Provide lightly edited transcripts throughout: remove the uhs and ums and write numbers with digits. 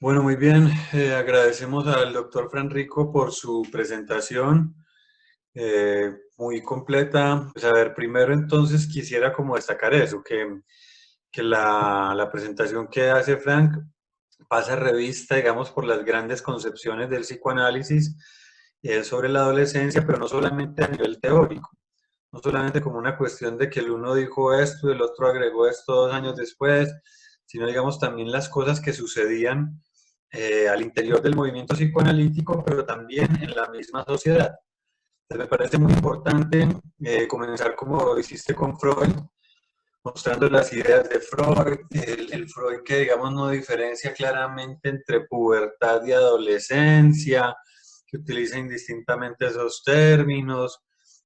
Bueno, muy bien. Agradecemos al doctor Franrico por su presentación muy completa. Pues a ver, primero entonces quisiera como destacar eso, que la presentación que hace Frank pasa revista, digamos, por las grandes concepciones del psicoanálisis sobre la adolescencia, pero no solamente a nivel teórico, no solamente como una cuestión de que el uno dijo esto y el otro agregó esto 2 años después, sino digamos también las cosas que sucedían al interior del movimiento psicoanalítico, pero también en la misma sociedad. Entonces me parece muy importante comenzar como hiciste con Freud, mostrando las ideas de Freud, el Freud que digamos no diferencia claramente entre pubertad y adolescencia, que utiliza indistintamente esos términos.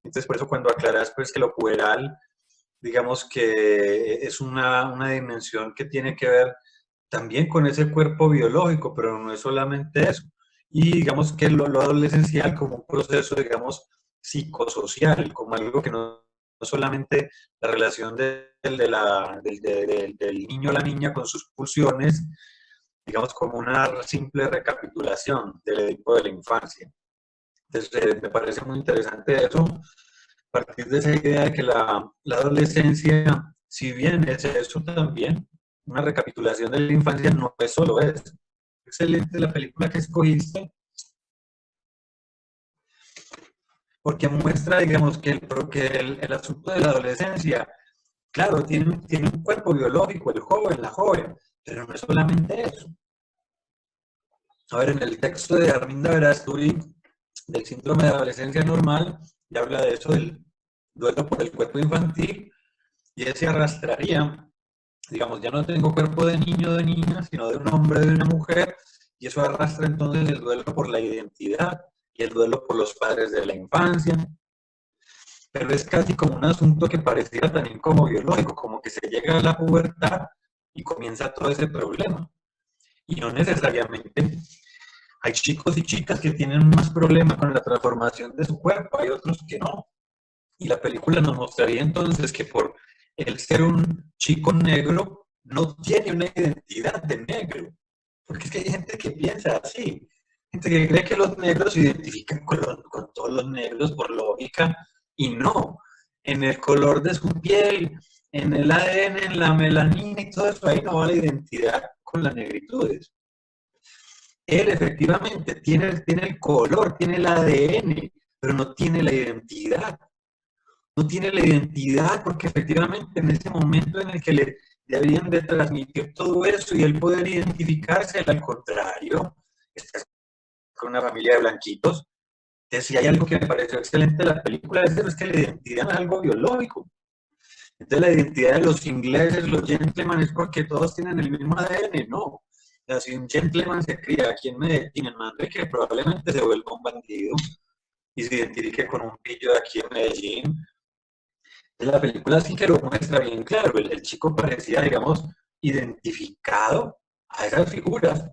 Entonces por eso cuando aclaras pues que lo puberal, digamos que es una dimensión que tiene que ver también con ese cuerpo biológico, pero no es solamente eso. Y digamos que lo adolescencial como un proceso, digamos, psicosocial, como algo que no solamente la relación del niño a la niña con sus pulsiones, digamos, como una simple recapitulación del Edipo de la infancia. Entonces, me parece muy interesante eso, a partir de esa idea de que la adolescencia, si bien es eso también, una recapitulación de la infancia, no es solo eso. Excelente la película que escogiste, porque muestra, digamos, que el asunto de la adolescencia, claro, tiene un cuerpo biológico, el joven, la joven, pero no es solamente eso. A ver, en el texto de Arminda Verasturi, del síndrome de adolescencia normal, ya habla de eso, del duelo por el cuerpo infantil, y él se arrastraría, digamos, ya no tengo cuerpo de niño o de niña, sino de un hombre o de una mujer, y eso arrastra entonces el duelo por la identidad y el duelo por los padres de la infancia, pero es casi como un asunto que pareciera también como biológico, como que se llega a la pubertad y comienza todo ese problema. Y no necesariamente hay chicos y chicas que tienen más problema con la transformación de su cuerpo, hay otros que no. Y la película nos mostraría entonces que por el ser un chico negro no tiene una identidad de negro. Porque es que hay gente que piensa así, gente que cree que los negros se identifican con todos los negros por lógica, y no. En el color de su piel, en el ADN, en la melanina y todo eso, ahí no va la identidad con las negritudes. Él efectivamente tiene el color, tiene el ADN, pero no tiene la identidad. No tiene la identidad porque efectivamente en ese momento en el que le debían de transmitir todo eso y él poder identificarse, al contrario, está con una familia de blanquitos. Entonces, si hay algo que me pareció excelente de la película, es que la identidad es algo biológico. Entonces, la identidad de los ingleses, los gentlemen, es porque todos tienen el mismo ADN, no. O sea, si un gentleman se cría aquí en Medellín, en Manrique, probablemente se vuelva un bandido y se identifique con un pillo de aquí en Medellín. La película sí que lo muestra bien claro. El chico parecía, digamos, identificado a esas figuras,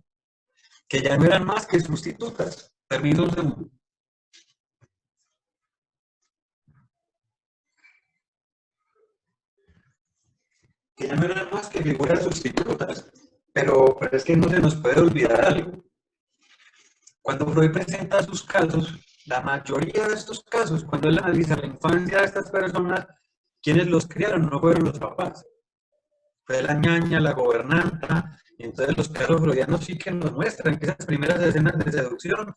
que ya no eran más que sustitutas. Permiso un segundo. Que ya no eran más que figuras sustitutas. Pero es que no se nos puede olvidar algo. Cuando Freud presenta sus casos, la mayoría de estos casos, cuando él analiza la infancia de estas personas, quienes los criaron no fueron los papás, fue la ñaña, la gobernanta, y entonces los casos freudianos sí que nos muestran que esas primeras escenas de seducción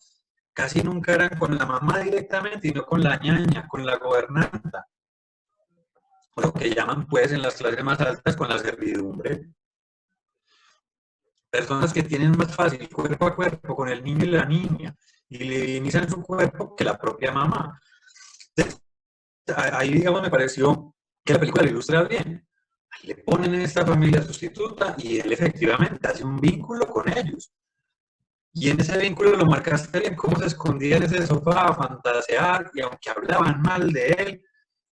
casi nunca eran con la mamá directamente, sino con la ñaña, con la gobernanta, o lo que llaman pues en las clases más altas con la servidumbre. Personas que tienen más fácil cuerpo a cuerpo con el niño y la niña, y le divinizan su cuerpo que la propia mamá. Entonces, ahí, digamos, me pareció que la película lo ilustra bien. Le ponen en esta familia sustituta y él efectivamente hace un vínculo con ellos. Y en ese vínculo lo marcaste bien, cómo se escondía en ese sofá a fantasear, y aunque hablaban mal de él,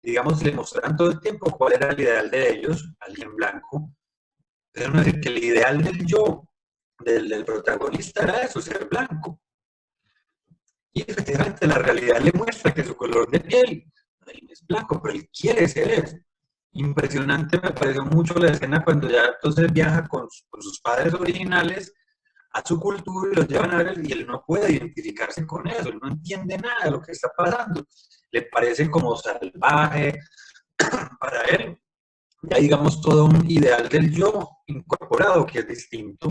digamos, le mostraban todo el tiempo cuál era el ideal de ellos, alguien blanco. Es decir, que el ideal del yo, del protagonista, era eso, ser blanco. Y efectivamente la realidad le muestra que su color de piel él es blanco, pero él quiere ser eso. Impresionante me pareció mucho la escena cuando ya entonces viaja con sus padres originales a su cultura y lo llevan a ver y él no puede identificarse con eso, él no entiende nada de lo que está pasando, le parece como salvaje para él, ya digamos todo un ideal del yo incorporado que es distinto.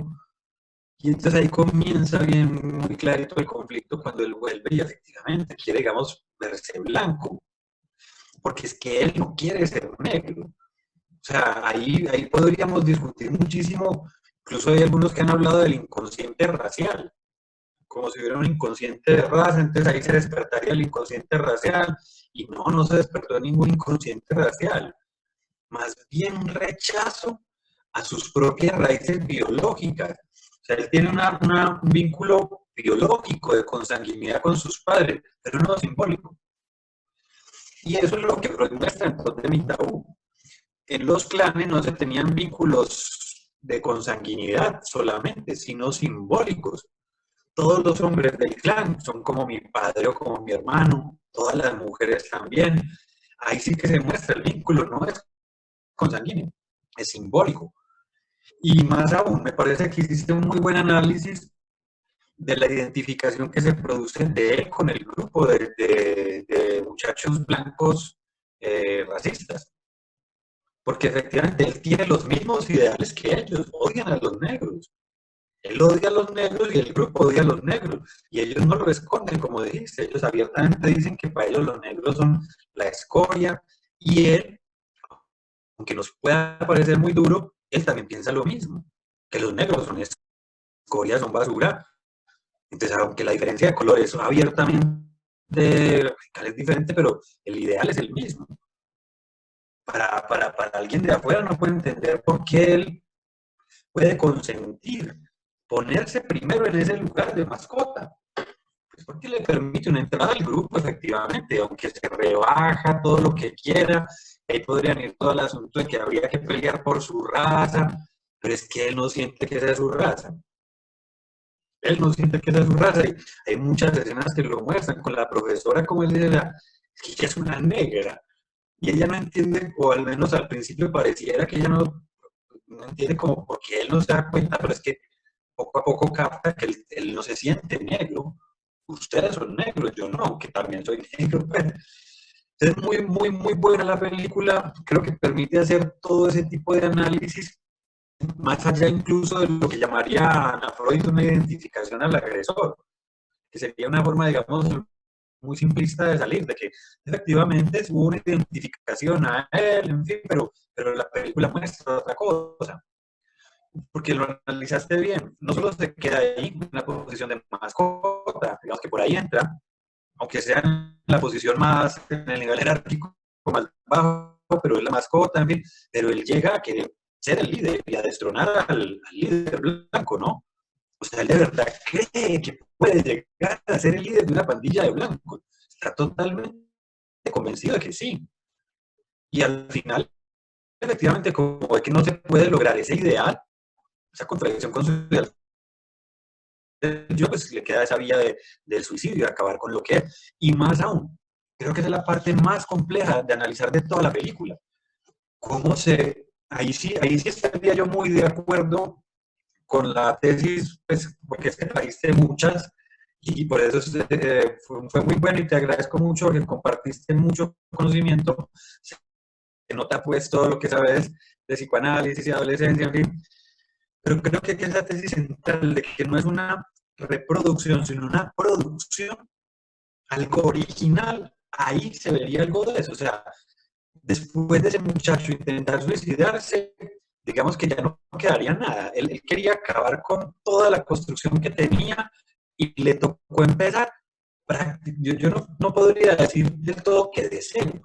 Y entonces ahí comienza bien muy clarito el conflicto cuando él vuelve y efectivamente quiere, digamos, verse blanco, porque es que él no quiere ser negro. O sea, ahí podríamos discutir muchísimo, incluso hay algunos que han hablado del inconsciente racial, como si hubiera un inconsciente de raza, entonces ahí se despertaría el inconsciente racial, y no, no se despertó ningún inconsciente racial, más bien un rechazo a sus propias raíces biológicas. O sea, él tiene un vínculo biológico de consanguinidad con sus padres, pero no simbólico. Y eso es lo que Freud muestra en Totem y Tabú. En los clanes no se tenían vínculos de consanguinidad solamente, sino simbólicos. Todos los hombres del clan son como mi padre o como mi hermano, todas las mujeres también. Ahí sí que se muestra el vínculo, no es consanguíneo, es simbólico. Y más aún, me parece que hiciste un muy buen análisis de la identificación que se produce de él con el grupo de muchachos blancos racistas. Porque efectivamente él tiene los mismos ideales que ellos, odian a los negros. Él odia a los negros y el grupo odia a los negros. Y ellos no lo esconden, como dijiste. Ellos abiertamente dicen que para ellos los negros son la escoria. Y él, aunque nos pueda parecer muy duro, él también piensa lo mismo. Que los negros son escoria, son basura. Entonces, aunque la diferencia de colores es abiertamente radical es diferente, pero el ideal es el mismo. Para alguien de afuera no puede entender por qué él puede consentir ponerse primero en ese lugar de mascota. Pues porque le permite una entrada al grupo, efectivamente, aunque se rebaja todo lo que quiera. Ahí podrían ir todo el asunto de que habría que pelear por su raza, pero es que él no siente que sea su raza. Él no siente que sea su raza. Hay muchas escenas que lo muestran con la profesora, como él dice, es que ella es una negra. Y ella no entiende, o al menos al principio pareciera que ella no entiende como porque él no se da cuenta, pero es que poco a poco capta que él no se siente negro. Ustedes son negros, yo no, que también soy negro. Es muy, muy, muy buena la película. Creo que permite hacer todo ese tipo de análisis, más allá incluso de lo que llamaría Ana Freud una identificación al agresor, que sería una forma, digamos, muy simplista de salir, de que efectivamente hubo una identificación a él, en fin, pero la película muestra otra cosa, porque lo analizaste bien, no solo se queda ahí en la posición de mascota, digamos que por ahí entra, aunque sea en la posición más, en el nivel jerárquico más bajo, pero es la mascota, en fin, pero él llega a querer ser el líder y a destronar al líder blanco, ¿no? O sea, él de verdad cree que puede llegar a ser el líder de una pandilla de blancos. Está totalmente convencido de que sí. Y al final, efectivamente, como es que no se puede lograr ese ideal, esa contradicción con su ideal, yo pues le queda esa vía del suicidio, de acabar con lo que es. Y más aún, creo que esa es la parte más compleja de analizar de toda la película. Cómo se... ahí sí estaría yo muy de acuerdo con la tesis, pues, porque es que trajiste muchas y por eso fue muy bueno y te agradezco mucho que compartiste mucho conocimiento. Se nota pues todo lo que sabes de psicoanálisis y adolescencia, en fin. Pero creo que esa tesis central de que no es una reproducción, sino una producción, algo original, ahí se vería algo de eso. O sea, después de ese muchacho intentar suicidarse, digamos que ya no quedaría nada. Él quería acabar con toda la construcción que tenía y le tocó empezar. Yo no podría decir del todo que de cero,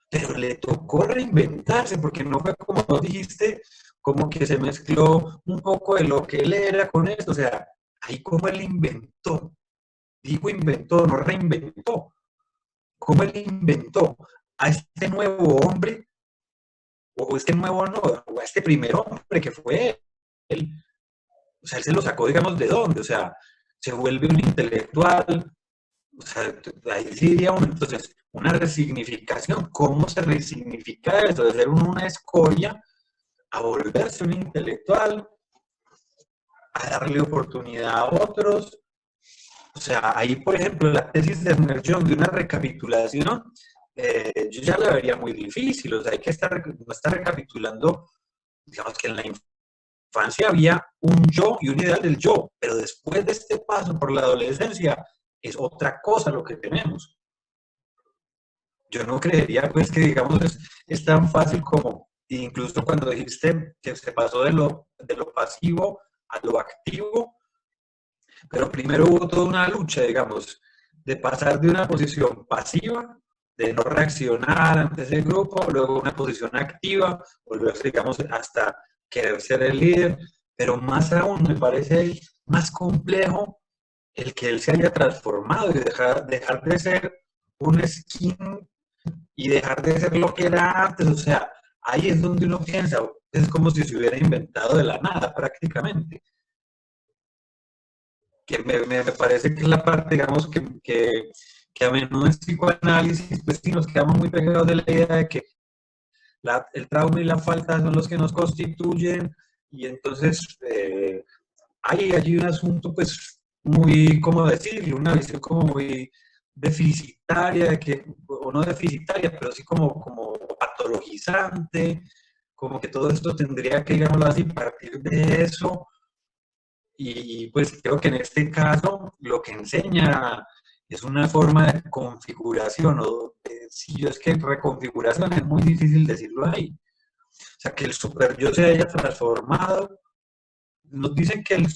pero le tocó reinventarse porque no fue como dijiste, como que se mezcló un poco de lo que él era con esto. O sea, ahí como él inventó, digo inventó, no reinventó, cómo él inventó a este nuevo hombre o este nuevo no, o a este primer hombre que fue él. O sea, él se lo sacó, digamos, ¿de dónde? O sea, se vuelve un intelectual, o sea, ahí sí diría uno, entonces, una resignificación, ¿cómo se resignifica eso? De ser una escoria a volverse un intelectual, a darle oportunidad a otros. O sea, ahí, por ejemplo, la tesis de Mergeon de una recapitulación, yo ya la vería muy difícil. O sea, hay que no estar recapitulando, digamos que en la infancia había un yo y un ideal del yo, pero después de este paso por la adolescencia es otra cosa lo que tenemos. Yo no creería pues que digamos es tan fácil como, incluso cuando dijiste que se pasó de lo pasivo a lo activo, pero primero hubo toda una lucha, digamos, de pasar de una posición pasiva, de no reaccionar ante ese grupo, luego una posición activa, volver, digamos, hasta querer ser el líder, pero más aún me parece más complejo el que él se haya transformado y dejar de ser un skin y dejar de ser lo que era antes. O sea, ahí es donde uno piensa, es como si se hubiera inventado de la nada prácticamente. Que me parece que es la parte, digamos, que a menudo en psicoanálisis, pues sí nos quedamos muy pegados de la idea de que el trauma y la falta son los que nos constituyen, y entonces hay allí un asunto, pues, muy, ¿cómo decirlo? Una visión como muy deficitaria, de que, o no deficitaria, pero sí como patologizante, como que todo esto tendría que, digámoslo así, partir de eso. Y pues creo que en este caso lo que enseña es una forma de configuración, o si yo es que reconfiguración es muy difícil decirlo ahí. O sea, que el super yo se haya transformado, nos dicen que el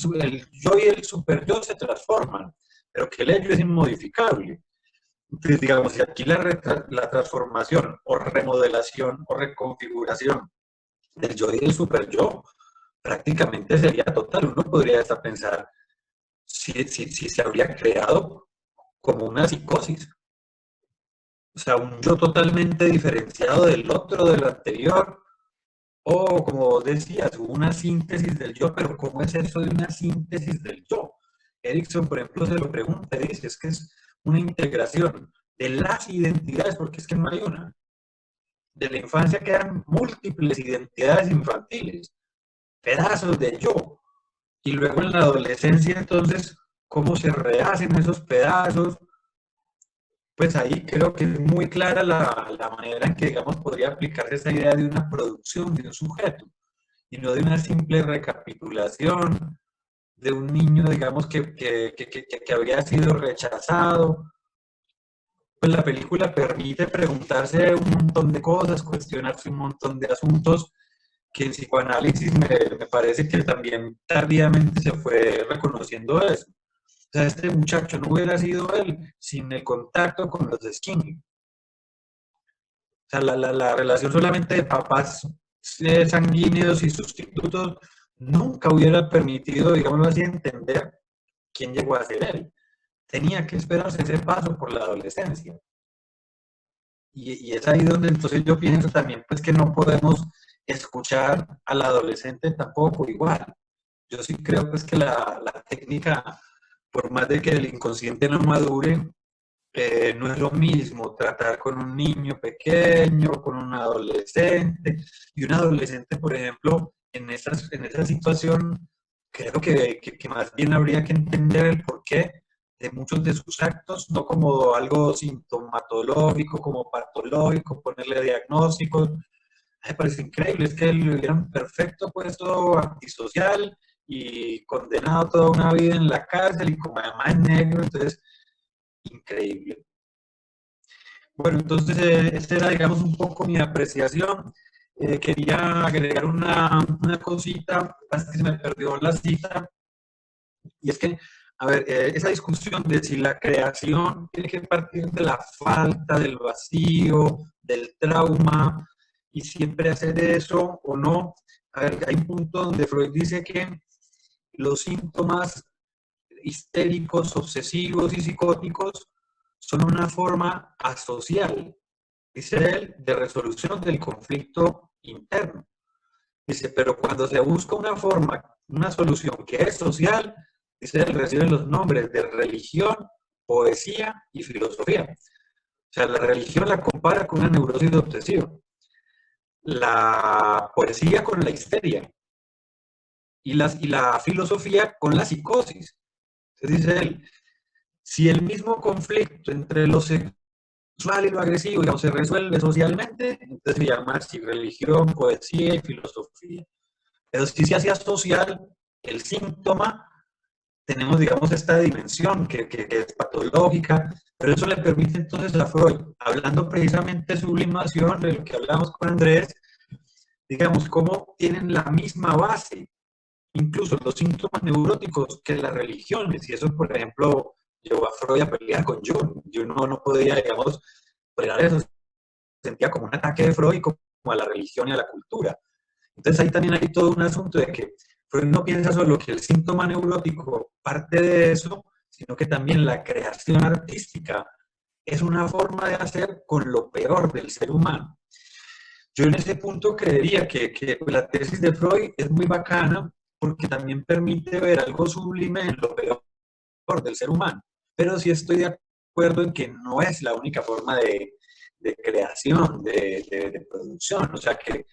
yo y el super yo se transforman, pero que el ello es inmodificable. Entonces, digamos, si aquí la transformación o remodelación o reconfiguración del yo y del super yo prácticamente sería total. Uno podría hasta pensar si se habría creado como una psicosis. O sea, un yo totalmente diferenciado del otro, del anterior, o como decías, una síntesis del yo, pero ¿cómo es eso de una síntesis del yo? Erickson, por ejemplo, se lo pregunta y dice, es que es una integración de las identidades, porque es que no hay una. De la infancia quedan múltiples identidades infantiles, pedazos de yo. Y luego en la adolescencia, entonces, ¿cómo se rehacen esos pedazos? Pues ahí creo que es muy clara la manera en que, digamos, podría aplicarse esa idea de una producción de un sujeto y no de una simple recapitulación de un niño, digamos, que habría sido rechazado. Pues la película permite preguntarse un montón de cosas, cuestionarse un montón de asuntos que en psicoanálisis me parece que también tardíamente se fue reconociendo eso. O sea, este muchacho no hubiera sido él sin el contacto con los skinny. O sea, la relación solamente de papás sanguíneos y sustitutos nunca hubiera permitido, digámoslo así, entender quién llegó a ser él. Tenía que esperarse ese paso por la adolescencia. Y es ahí donde entonces yo pienso también pues que no podemos escuchar al adolescente tampoco igual. Yo sí creo pues que la técnica, por más de que el inconsciente no madure, no es lo mismo tratar con un niño pequeño, con un adolescente, y un adolescente, por ejemplo, en esa situación, creo que más bien habría que entender el porqué de muchos de sus actos, no como algo sintomatológico, como patológico, ponerle diagnósticos. Me parece increíble, es que lo hubieran perfecto puesto antisocial y condenado toda una vida en la cárcel y como además es negro, entonces increíble. Bueno, entonces esta era, digamos, un poco mi apreciación. Quería agregar una cosita, hasta que se me perdió la cita, y es que, a ver, esa discusión de si la creación tiene que partir de la falta, del vacío, del trauma, y siempre hacer eso o no. A ver, hay un punto donde Freud dice que los síntomas histéricos, obsesivos y psicóticos son una forma asocial, dice él, de resolución del conflicto interno. Dice, pero cuando se busca una forma, una solución que es social, dice él, reciben los nombres de religión, poesía y filosofía. O sea, la religión la compara con una neurosis de obsesión, la poesía con la histeria, y la filosofía con la psicosis. Entonces dice él, si el mismo conflicto entre lo sexual y lo agresivo, digamos, se resuelve socialmente, entonces se llama así religión, poesía y filosofía. Pero si se hacía social, el síntoma, tenemos, digamos, esta dimensión que es patológica, pero eso le permite entonces a Freud, hablando precisamente de sublimación, de lo que hablamos con Andrés, digamos, cómo tienen la misma base, incluso los síntomas neuróticos que las religiones, y eso, por ejemplo, llevó a Freud a pelear con Jung. Yo no podía, digamos, pelear eso, sentía como un ataque de Freud como a la religión y a la cultura. Entonces ahí también hay todo un asunto de que Freud no piensa solo que el síntoma neurótico parte de eso, sino que también la creación artística es una forma de hacer con lo peor del ser humano. Yo en ese punto creería que la tesis de Freud es muy bacana porque también permite ver algo sublime en lo peor del ser humano. Pero sí estoy de acuerdo en que no es la única forma de creación, de producción. O sea, que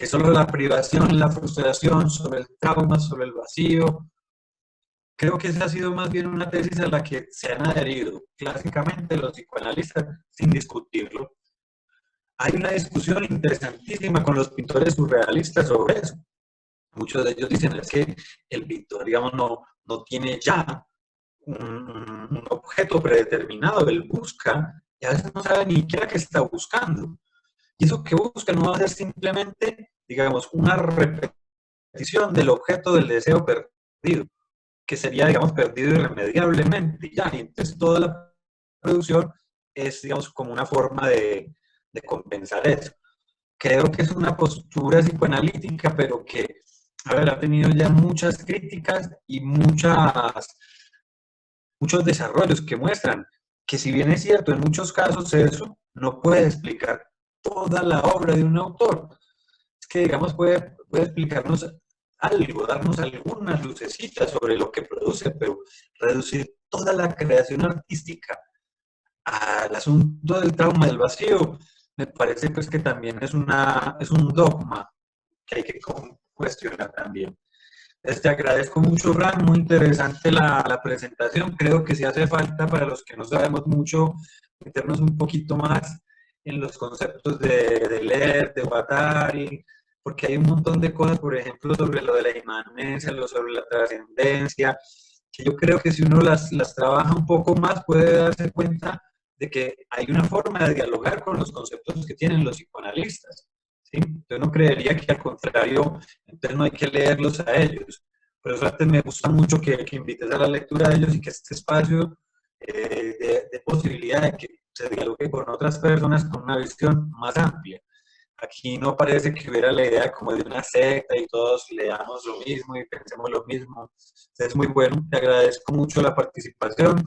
solo la privación, la frustración, sobre el trauma, sobre el vacío. Creo que esa ha sido más bien una tesis a la que se han adherido clásicamente los psicoanalistas sin discutirlo. Hay una discusión interesantísima con los pintores surrealistas sobre eso. Muchos de ellos dicen es que el pintor, digamos, no tiene ya un objeto predeterminado, él busca y a veces no sabe ni siquiera qué está buscando. Y eso que busca no va a ser simplemente, digamos, una repetición del objeto del deseo perdido, que sería, digamos, perdido irremediablemente. Y ya, y entonces toda la producción es, digamos, como una forma de compensar eso. Creo que es una postura psicoanalítica, pero que, a ver, ha tenido ya muchas críticas y muchos desarrollos que muestran que si bien es cierto, en muchos casos eso no puede explicar toda la obra de un autor. Es que, digamos, puede explicarnos algo, darnos algunas lucecitas sobre lo que produce, pero reducir toda la creación artística al asunto del trauma del vacío, me parece pues que también es un dogma que hay que cuestionar también. Te agradezco mucho, Fran, muy interesante la presentación. Creo que sí hace falta para los que no sabemos mucho meternos un poquito más en los conceptos de leer, de Guattari, porque hay un montón de cosas, por ejemplo, sobre lo de la inmanencia, sobre la trascendencia, que yo creo que si uno las trabaja un poco más puede darse cuenta de que hay una forma de dialogar con los conceptos que tienen los psicoanalistas. ¿Sí? Yo no creería que al contrario, entonces no hay que leerlos a ellos. Por eso antes me gusta mucho que invites a la lectura de ellos y que este espacio de posibilidad de que se dialogue con otras personas con una visión más amplia. Aquí no parece que hubiera la idea como de una secta y todos leamos lo mismo y pensemos lo mismo. Es muy bueno, te agradezco mucho la participación,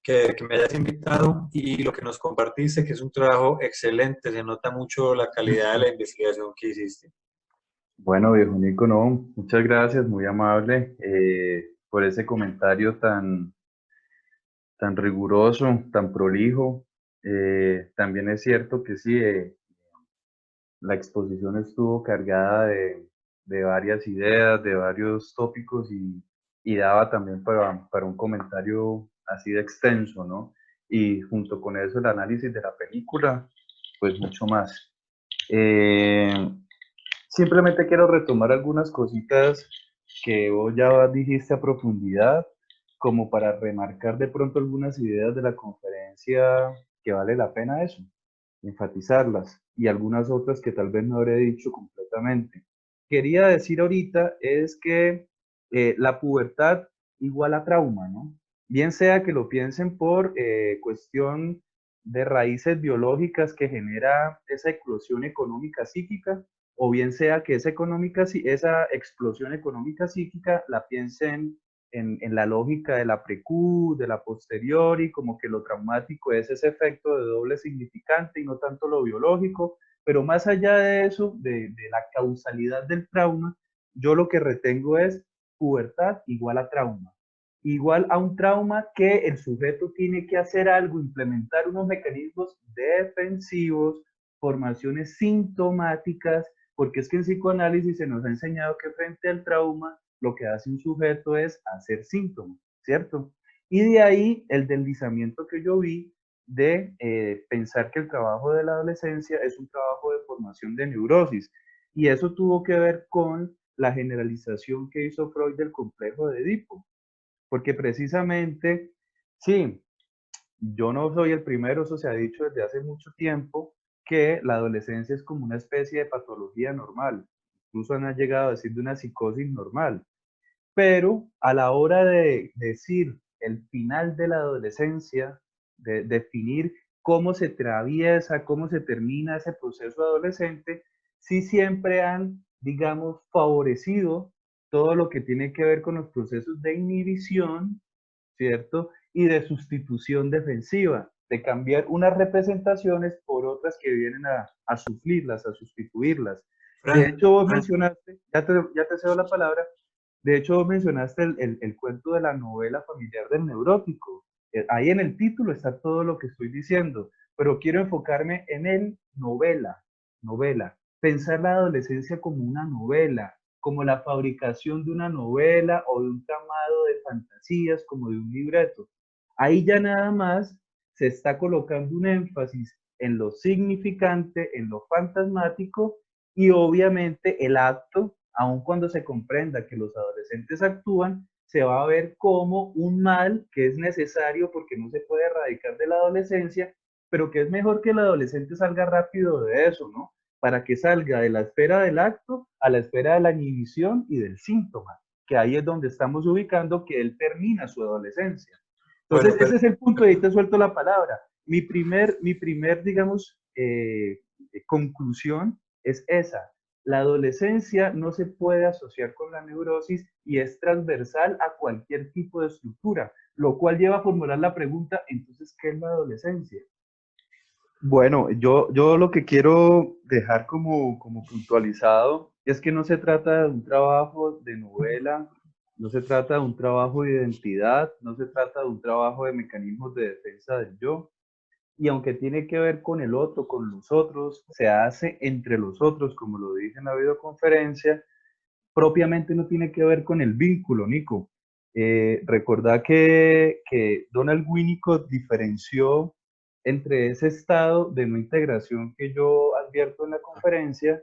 que me hayas invitado y lo que nos compartiste, que es un trabajo excelente, se nota mucho la calidad de la investigación que hiciste. Bueno, viejo Nico, no, muchas gracias, muy amable por ese comentario tan riguroso, tan prolijo. También es cierto que sí, la exposición estuvo cargada de varias ideas, de varios tópicos y daba también para un comentario así de extenso, ¿no? Y junto con eso el análisis de la película, pues mucho más. Eh, Simplemente quiero retomar algunas cositas que vos ya dijiste a profundidad, como para remarcar de pronto algunas ideas de la conferencia que vale la pena eso, enfatizarlas, y algunas otras que tal vez no habré dicho completamente. Quería decir ahorita es que la pubertad igual a trauma, ¿no? Bien sea que lo piensen por cuestión de raíces biológicas que genera esa eclosión económica psíquica, o bien sea que esa explosión económica psíquica la piensen en la lógica de la precu, de la posteriori, como que lo traumático es ese efecto de doble significante y no tanto lo biológico, pero más allá de eso, de la causalidad del trauma, yo lo que retengo es pubertad igual a trauma. Igual a un trauma que el sujeto tiene que hacer algo, implementar unos mecanismos defensivos, formaciones sintomáticas, porque es que en psicoanálisis se nos ha enseñado que frente al trauma lo que hace un sujeto es hacer síntomas, ¿cierto? Y de ahí el deslizamiento que yo vi de pensar que el trabajo de la adolescencia es un trabajo de formación de neurosis. Y eso tuvo que ver con la generalización que hizo Freud del complejo de Edipo. Porque precisamente, sí, yo no soy el primero, eso se ha dicho desde hace mucho tiempo, que la adolescencia es como una especie de patología normal. Incluso han llegado a decir de una psicosis normal. Pero a la hora de decir el final de la adolescencia, de definir cómo se atraviesa, cómo se termina ese proceso adolescente, sí siempre han, digamos, favorecido todo lo que tiene que ver con los procesos de inhibición, ¿cierto? Y de sustitución defensiva, de cambiar unas representaciones por otras que vienen a suplirlas, a sustituirlas. De Frank, hecho, vos mencionaste, ya te cedo la palabra, de hecho vos mencionaste el cuento de la novela familiar del neurótico. Ahí en el título está todo lo que estoy diciendo, pero quiero enfocarme en el novela. Pensar la adolescencia como una novela, como la fabricación de una novela o de un tramado de fantasías, como de un libreto. Ahí ya nada más se está colocando un énfasis en lo significante, en lo fantasmático y obviamente el acto, aun cuando se comprenda que los adolescentes actúan, se va a ver como un mal que es necesario porque no se puede erradicar de la adolescencia, pero que es mejor que el adolescente salga rápido de eso, ¿no? Para que salga de la esfera del acto a la esfera de la inhibición y del síntoma, que ahí es donde estamos ubicando que él termina su adolescencia. bueno, Entonces, pero ese es el punto, y ahí te suelto la palabra. Mi primer digamos, conclusión es esa. La adolescencia no se puede asociar con la neurosis y es transversal a cualquier tipo de estructura, lo cual lleva a formular la pregunta, entonces, ¿qué es la adolescencia? Bueno, yo lo que quiero dejar como puntualizado es que no se trata de un trabajo de novela, no se trata de un trabajo de identidad, no se trata de un trabajo de mecanismos de defensa del yo, y aunque tiene que ver con el otro, con los otros, se hace entre los otros, como lo dije en la videoconferencia, propiamente no tiene que ver con el vínculo, Nico. Recordá que Donald Winnicott diferenció entre ese estado de no integración que yo advierto en la conferencia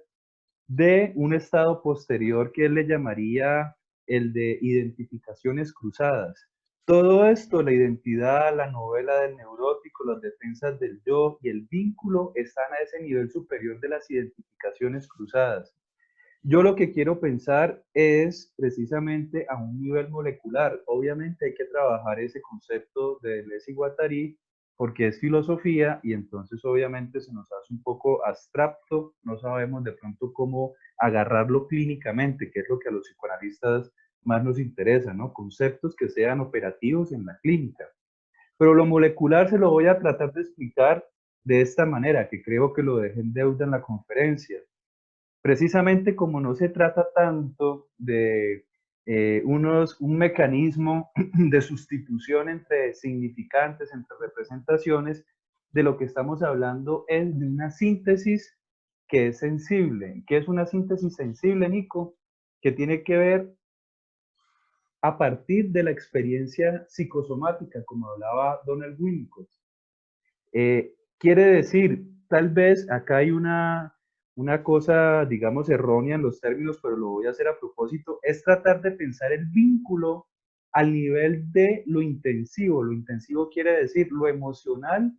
de un estado posterior que él le llamaría el de identificaciones cruzadas. Todo esto, la identidad, la novela del neurótico, las defensas del yo y el vínculo están a ese nivel superior de las identificaciones cruzadas. Yo lo que quiero pensar es precisamente a un nivel molecular. Obviamente hay que trabajar ese concepto de Deleuze y Guattari porque es filosofía y entonces obviamente se nos hace un poco abstracto, no sabemos de pronto cómo agarrarlo clínicamente, que es lo que a los psicoanalistas más nos interesa, ¿no? Conceptos que sean operativos en la clínica. Pero lo molecular se lo voy a tratar de explicar de esta manera, que creo que lo dejé en deuda en la conferencia. Precisamente como no se trata tanto de un mecanismo de sustitución entre significantes, entre representaciones, de lo que estamos hablando es de una síntesis que es sensible. ¿Qué es una síntesis sensible, Nico? Que tiene que ver a partir de la experiencia psicosomática, como hablaba Donald Winnicott. Quiere decir, tal vez acá hay una cosa, digamos, errónea en los términos, pero lo voy a hacer a propósito, es tratar de pensar el vínculo al nivel de lo intensivo. Lo intensivo quiere decir lo emocional,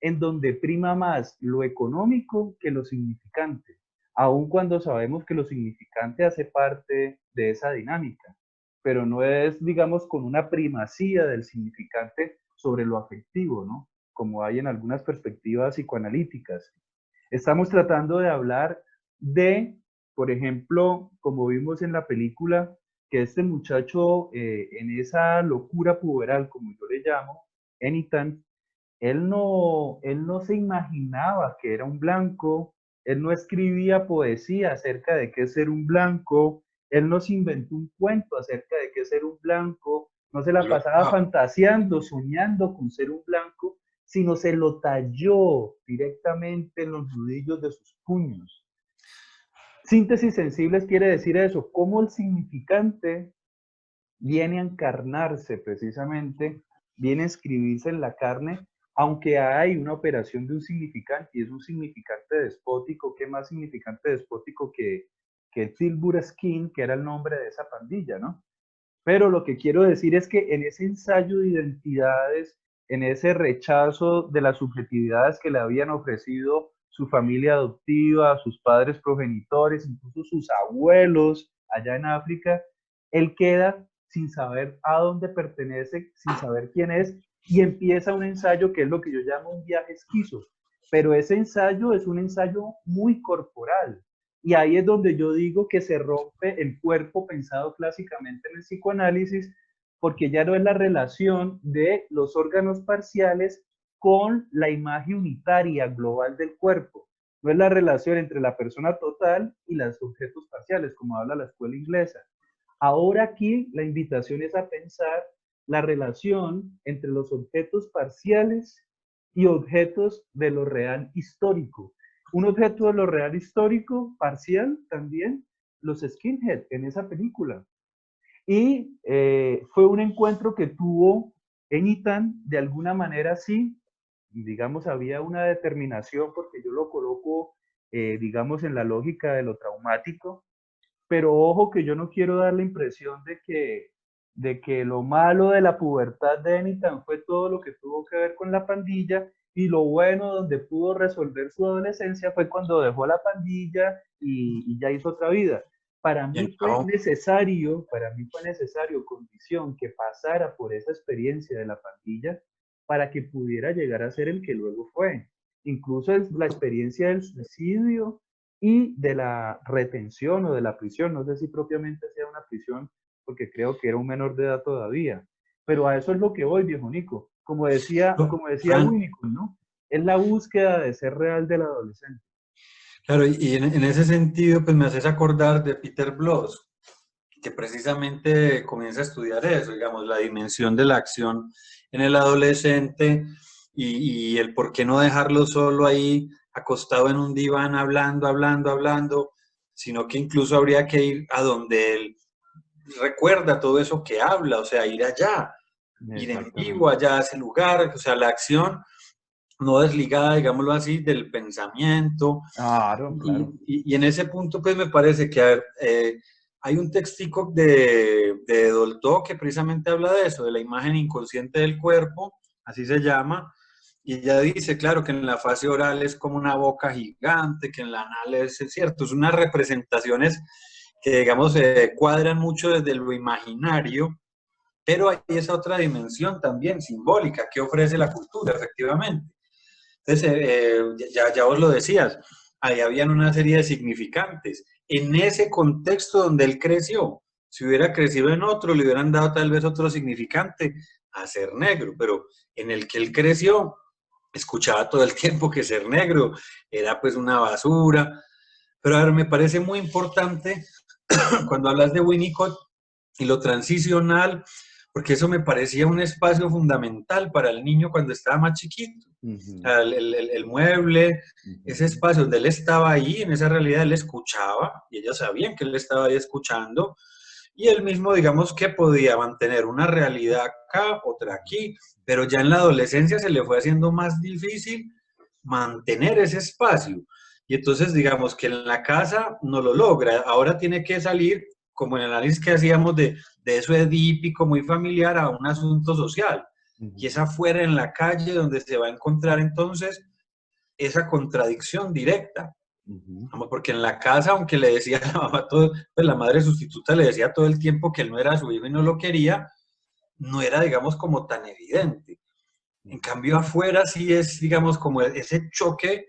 en donde prima más lo económico que lo significante, aun cuando sabemos que lo significante hace parte de esa dinámica, pero no es, digamos, con una primacía del significante sobre lo afectivo, ¿no? Como hay en algunas perspectivas psicoanalíticas. Estamos tratando de hablar de, por ejemplo, como vimos en la película, que este muchacho en esa locura puberal, como yo le llamo, Ethan, él no se imaginaba que era un blanco, él no escribía poesía acerca de qué es ser un blanco, él no se inventó un cuento acerca de qué es ser un blanco, no se la pasaba fantaseando, soñando con ser un blanco, sino se lo talló directamente en los nudillos de sus puños. Síntesis sensibles quiere decir eso, cómo el significante viene a encarnarse precisamente, viene a escribirse en la carne, aunque hay una operación de un significante, y es un significante despótico. ¿Qué más significante despótico que Tilbury Skin, que era el nombre de esa pandilla, ¿no? Pero lo que quiero decir es que en ese ensayo de identidades, en ese rechazo de las subjetividades que le habían ofrecido su familia adoptiva, sus padres progenitores, incluso sus abuelos allá en África, él queda sin saber a dónde pertenece, sin saber quién es, y empieza un ensayo que es lo que yo llamo un viaje esquizo. Pero ese ensayo es un ensayo muy corporal, y ahí es donde yo digo que se rompe el cuerpo pensado clásicamente en el psicoanálisis, porque ya no es la relación de los órganos parciales con la imagen unitaria global del cuerpo. No es la relación entre la persona total y los objetos parciales, como habla la escuela inglesa. Ahora aquí la invitación es a pensar la relación entre los objetos parciales y objetos de lo real histórico. Un objeto de lo real histórico, parcial también, los skinhead en esa película. Y fue un encuentro que tuvo en Ethan, de alguna manera sí, digamos, había una determinación, porque yo lo coloco, digamos, en la lógica de lo traumático, pero ojo que yo no quiero dar la impresión de que lo malo de la pubertad de Enitan fue todo lo que tuvo que ver con la pandilla, y lo bueno donde pudo resolver su adolescencia fue cuando dejó la pandilla y ya hizo otra vida. Para mí fue necesario, condición, que pasara por esa experiencia de la pandilla para que pudiera llegar a ser el que luego fue. Incluso la experiencia del suicidio y de la retención o de la prisión. No sé si propiamente sea una prisión, porque creo que era un menor de edad todavía. Pero a eso es lo que voy, viejo Nico. Como decía Winnicott, ¿no? Es la búsqueda de ser real del adolescente. Claro, y en ese sentido, pues me haces acordar de Peter Bloss, que precisamente comienza a estudiar eso, digamos, la dimensión de la acción en el adolescente y el por qué no dejarlo solo ahí acostado en un diván hablando, sino que incluso habría que ir a donde él recuerda todo eso que habla, o sea, ir allá, ir en vivo allá a ese lugar, o sea, la acción no desligada, digámoslo así, del pensamiento. Claro, claro. Y en ese punto, pues me parece que, a ver, hay un textico de Dolto que precisamente habla de eso, de la imagen inconsciente del cuerpo, así se llama, y ella dice, claro, que en la fase oral es como una boca gigante, que en la anal es cierto, es unas representaciones que, digamos, se cuadran mucho desde lo imaginario, pero hay esa otra dimensión también simbólica que ofrece la cultura, efectivamente. Entonces, ya vos lo decías, ahí habían una serie de significantes. En ese contexto donde él creció, si hubiera crecido en otro, le hubieran dado tal vez otro significante a ser negro, pero en el que él creció, escuchaba todo el tiempo que ser negro era pues una basura. Pero a ver, me parece muy importante cuando hablas de Winnicott y lo transicional, porque eso me parecía un espacio fundamental para el niño cuando estaba más chiquito. El mueble, ese espacio donde él estaba ahí, en esa realidad él escuchaba, y ellos sabían que él estaba ahí escuchando, y él mismo, digamos que podía mantener una realidad acá, otra aquí, pero ya en la adolescencia se le fue haciendo más difícil mantener ese espacio. Y entonces, digamos que en la casa no lo logra, ahora tiene que salir, como en el análisis que hacíamos de eso edípico, muy familiar, a un asunto social. Y es afuera en la calle donde se va a encontrar entonces esa contradicción directa. Porque en la casa, aunque le decía a la mamá todo, pues la madre sustituta le decía todo el tiempo que él no era su hijo y no lo quería, no era, digamos, como tan evidente. En cambio, afuera sí es, digamos, como ese choque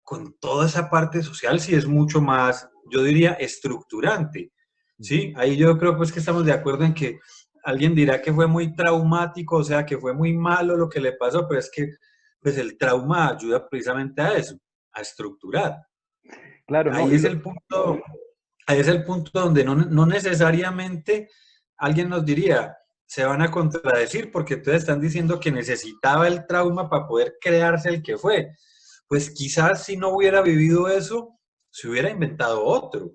con toda esa parte social, sí es mucho más, yo diría, estructurante. ¿Sí? Ahí yo creo pues que estamos de acuerdo en que alguien dirá que fue muy traumático, o sea, que fue muy malo lo que le pasó, pero es que pues el trauma ayuda precisamente a eso, a estructurar. Claro, no. Ahí es el punto donde no necesariamente alguien nos diría, se van a contradecir porque ustedes están diciendo que necesitaba el trauma para poder crearse el que fue. Pues quizás si no hubiera vivido eso, se hubiera inventado otro.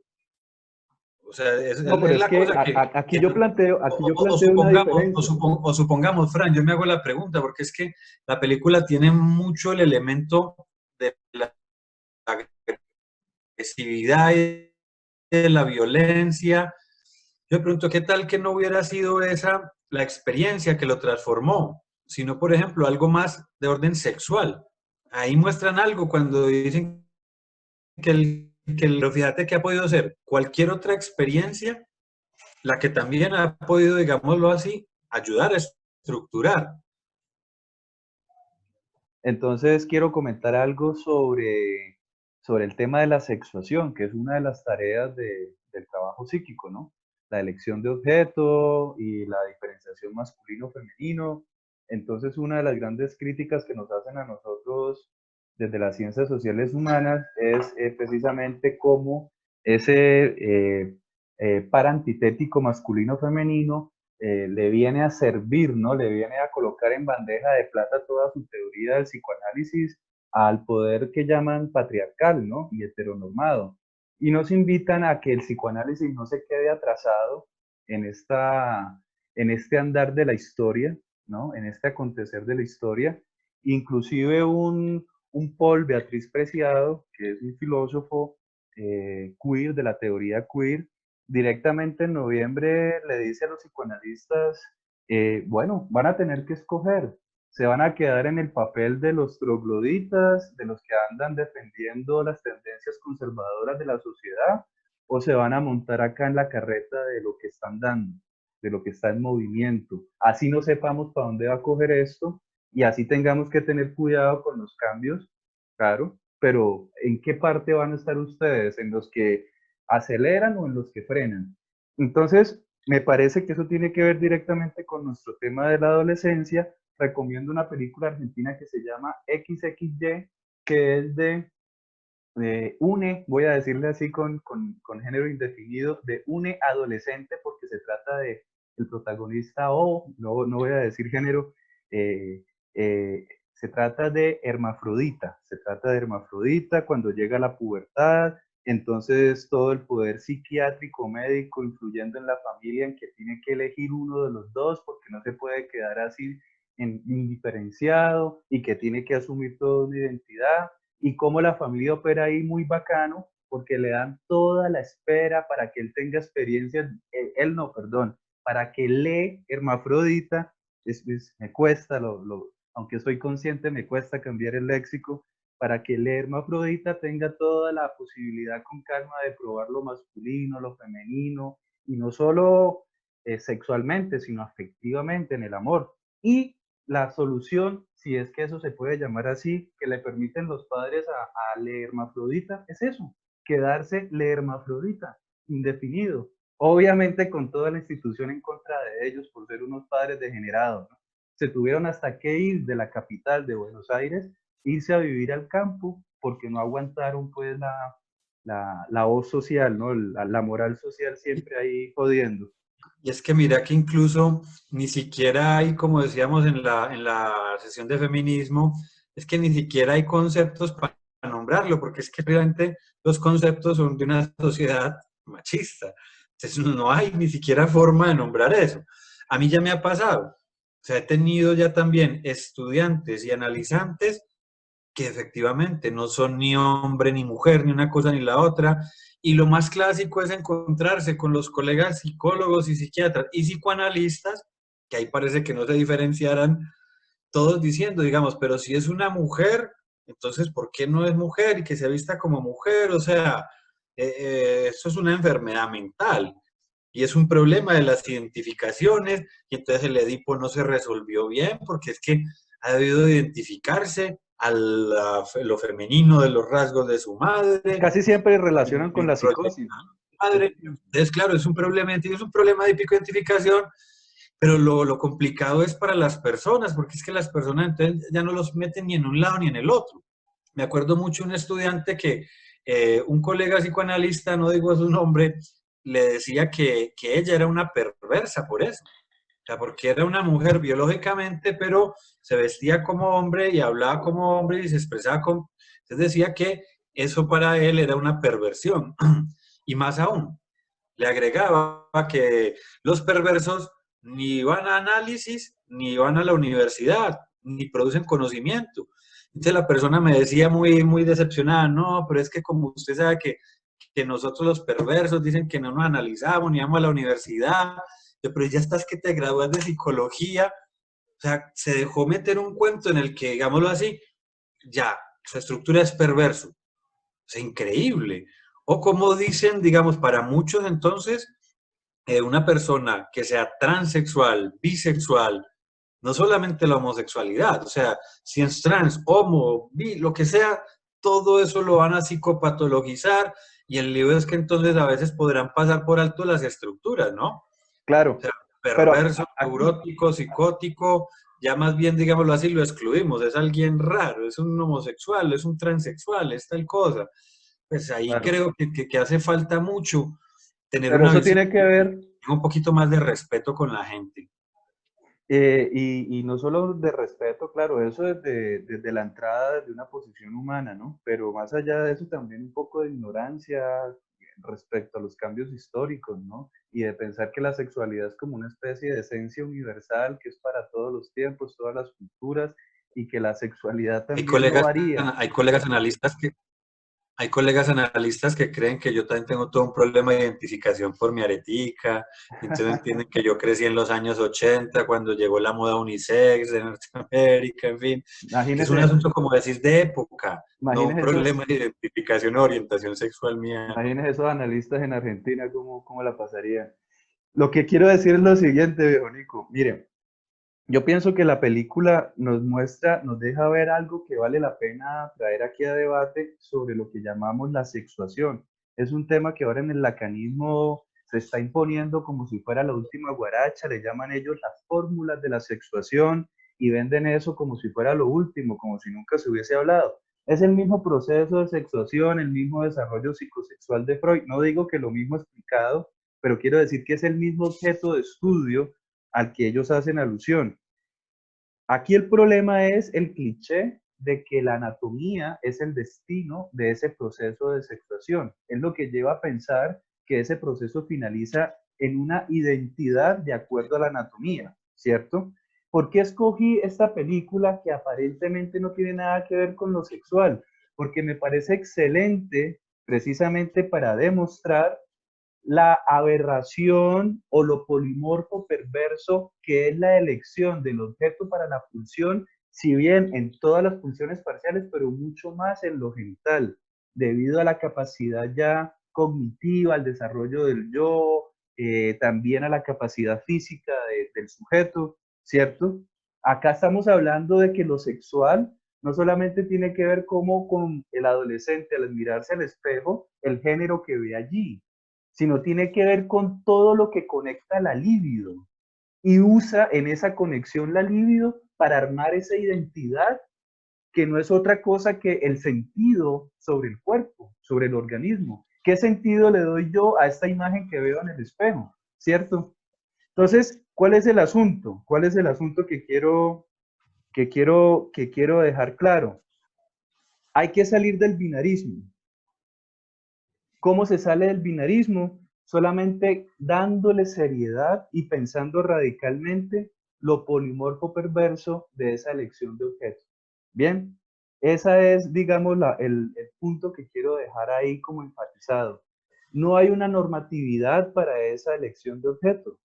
O sea, No, pero es es la que cosa aquí que yo planteo, una diferencia. o supongamos, Fran, yo me hago la pregunta, porque es que la película tiene mucho el elemento de la agresividad y de la violencia. Yo me pregunto, ¿qué tal que no hubiera sido esa la experiencia que lo transformó? Sino, por ejemplo, algo más de orden sexual. Ahí muestran algo cuando dicen pero fíjate que ha podido ser cualquier otra experiencia, la que también ha podido, digámoslo así, ayudar a estructurar. Entonces quiero comentar algo sobre el tema de la sexuación, que es una de las tareas del trabajo psíquico, ¿no? La elección de objeto y la diferenciación masculino-femenino. Entonces, una de las grandes críticas que nos hacen a nosotros desde las ciencias sociales humanas es precisamente cómo ese par antitético masculino-femenino le viene a servir, ¿no? Le viene a colocar en bandeja de plata toda su teoría del psicoanálisis al poder que llaman patriarcal, ¿no? Y heteronormado. Y nos invitan a que el psicoanálisis no se quede atrasado en, en este andar de la historia, ¿no? En este acontecer de la historia. Inclusive un Paul Beatriz Preciado, que es un filósofo queer de la teoría queer, directamente en noviembre le dice a los psicoanalistas, bueno, van a tener que escoger, se van a quedar en el papel de los trogloditas, de los que andan defendiendo las tendencias conservadoras de la sociedad, o se van a montar acá en la carreta de lo que están dando, de lo que está en movimiento. Así no sepamos para dónde va a coger esto y así tengamos que tener cuidado con los cambios, claro, pero ¿en qué parte van a estar ustedes? ¿En los que aceleran o en los que frenan? Entonces, me parece que eso tiene que ver directamente con nuestro tema de la adolescencia. Recomiendo una película argentina que se llama XXY, que es de une, voy a decirle así con género indefinido, de une adolescente, porque se trata de el protagonista o, no voy a decir género, eh, se trata de hermafrodita cuando llega a la pubertad, entonces todo el poder psiquiátrico, médico, influyendo en la familia en que tiene que elegir uno de los dos porque no se puede quedar así indiferenciado y que tiene que asumir toda una identidad y cómo la familia opera ahí muy bacano porque le dan toda la espera para que él tenga experiencias, él no, perdón, para que lee hermafrodita, me cuesta, aunque soy consciente, me cuesta cambiar el léxico, para que el hermafrodita tenga toda la posibilidad con calma de probar lo masculino, lo femenino, y no solo sexualmente, sino afectivamente en el amor. Y la solución, si es que eso se puede llamar así, que le permiten los padres a la hermafrodita, es eso, quedarse la hermafrodita, indefinido. Obviamente con toda la institución en contra de ellos por ser unos padres degenerados, ¿no? Se tuvieron hasta que ir de la capital de Buenos Aires, irse a vivir al campo, porque no aguantaron pues la voz social, ¿no? La moral social siempre ahí jodiendo. Y es que mira que incluso ni siquiera hay, como decíamos en la sesión de feminismo, es que ni siquiera hay conceptos para nombrarlo, porque es que realmente los conceptos son de una sociedad machista. Entonces no hay ni siquiera forma de nombrar eso. A mí ya me ha pasado. O sea, he tenido ya también estudiantes y analizantes que efectivamente no son ni hombre ni mujer, ni una cosa ni la otra. Y lo más clásico es encontrarse con los colegas psicólogos y psiquiatras y psicoanalistas, que ahí parece que no se diferenciaran, todos diciendo, digamos, pero si es una mujer, entonces, ¿por qué no es mujer y que se vista como mujer? O sea, eso es una enfermedad mental y es un problema de las identificaciones y entonces el Edipo no se resolvió bien porque es que ha debido identificarse a lo femenino de los rasgos de su madre, Casi siempre relacionan con la psicosis, ¿no? madre. Entonces, claro, es un problema, es un problema de identificación, pero lo complicado es para las personas, porque es que las personas entonces ya no los meten ni en un lado ni en el otro. Me acuerdo mucho un estudiante que un colega psicoanalista, no digo su nombre, le decía que ella era una perversa por eso. O sea, porque era una mujer biológicamente, pero se vestía como hombre y hablaba como hombre y se expresaba como... Entonces decía que eso para él era una perversión. Y más aún, le agregaba que los perversos ni van a análisis, ni van a la universidad, ni producen conocimiento. Entonces la persona me decía muy, muy decepcionada, no, pero es que como usted sabe que nosotros los perversos dicen que no nos analizamos, ni vamos a la universidad, yo, pero ya estás que te gradúas de psicología, o sea, se dejó meter un cuento en el que, digámoslo así, ya, su estructura es perverso. Es increíble. O como dicen, digamos, para muchos entonces, una persona que sea transexual, bisexual, no solamente la homosexualidad, o sea, si es trans, homo, bi, lo que sea, todo eso lo van a psicopatologizar y el lío es que entonces a veces podrán pasar por alto las estructuras, ¿no? O Claro, sea, pero perverso, aquí, neurótico, psicótico, ya más bien, digámoslo así, lo excluimos, es alguien raro, es un homosexual, es un transexual, es tal cosa. Pues ahí claro, creo que hace falta mucho tener pero una eso visión, tiene que ver. un poquito más de respeto con la gente. Y no solo de respeto, claro, eso desde la entrada de una posición humana, ¿no? Pero más allá de eso también un poco de ignorancia respecto a los cambios históricos, ¿no? Y de pensar que la sexualidad es como una especie de esencia universal que es para todos los tiempos, todas las culturas, y que la sexualidad Hay también no colegas, varía, hay colegas analistas que Hay colegas analistas que creen que yo también tengo todo un problema de identificación por mi aretica, entonces entienden que yo crecí en los años 80 cuando llegó la moda unisex de Norteamérica, en fin, que es un Imagínese, asunto como decís de época, no un imagínese eso, problema de identificación o orientación sexual mía. imagínese esos analistas en Argentina, cómo la pasarían. Lo que quiero decir es lo siguiente, viejo Nico. Mire, yo pienso que la película nos muestra, nos deja ver algo que vale la pena traer aquí a debate sobre lo que llamamos la sexuación. Es un tema que ahora en el lacanismo se está imponiendo como si fuera la última guaracha, le llaman ellos las fórmulas de la sexuación y venden eso como si fuera lo último, como si nunca se hubiese hablado. Es el mismo proceso de sexuación, el mismo desarrollo psicosexual de Freud. No digo que lo mismo explicado, pero quiero decir que es el mismo objeto de estudio al que ellos hacen alusión. Aquí el problema es el cliché de que la anatomía es el destino de ese proceso de sexuación. Es lo que lleva a pensar que ese proceso finaliza en una identidad de acuerdo a la anatomía, ¿cierto? ¿Por qué escogí esta película que aparentemente no tiene nada que ver con lo sexual? Porque me parece excelente precisamente para demostrar la aberración o lo polimorfo perverso que es la elección del objeto para la pulsión, si bien en todas las pulsiones parciales, pero mucho más en lo genital, debido a la capacidad ya cognitiva, al desarrollo del yo, también a la capacidad física del sujeto, ¿cierto? Acá estamos hablando de que lo sexual no solamente tiene que ver como con el adolescente al mirarse al espejo, el género que ve allí, sino tiene que ver con todo lo que conecta la libido y usa en esa conexión la libido para armar esa identidad que no es otra cosa que el sentido sobre el cuerpo, sobre el organismo. ¿Qué sentido le doy yo a esta imagen que veo en el espejo? ¿Cierto? Entonces, ¿cuál es el asunto? ¿Cuál es el asunto que quiero dejar claro? Hay que salir del binarismo. ¿Cómo se sale del binarismo? Solamente dándole seriedad y pensando radicalmente lo polimorfo perverso de esa elección de objeto. Bien, ese es, digamos, el punto que quiero dejar ahí como enfatizado. No hay una normatividad para esa elección de objeto.